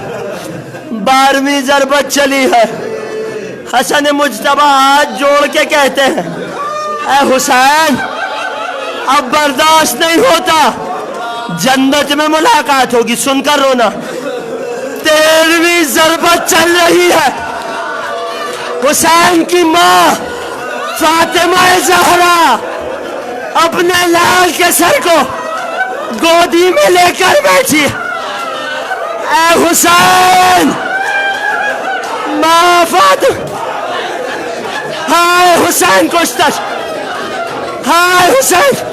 12ویں ضربت چلی ہے، حسن مجتبیٰ ہاتھ جوڑ کے کہتے ہیں، اے حسین اب برداشت نہیں ہوتا، جنت میں ملاقات ہوگی، سن کر رونا۔ 13ویں ضربت چل رہی ہے، حسین کی ماں فاطمہ زہرا اپنے لال کے سر کو گودی میں لے کر بیٹھی، اے حسین ماں فاطمہ، ہائے حسین کشتش، ہائے حسین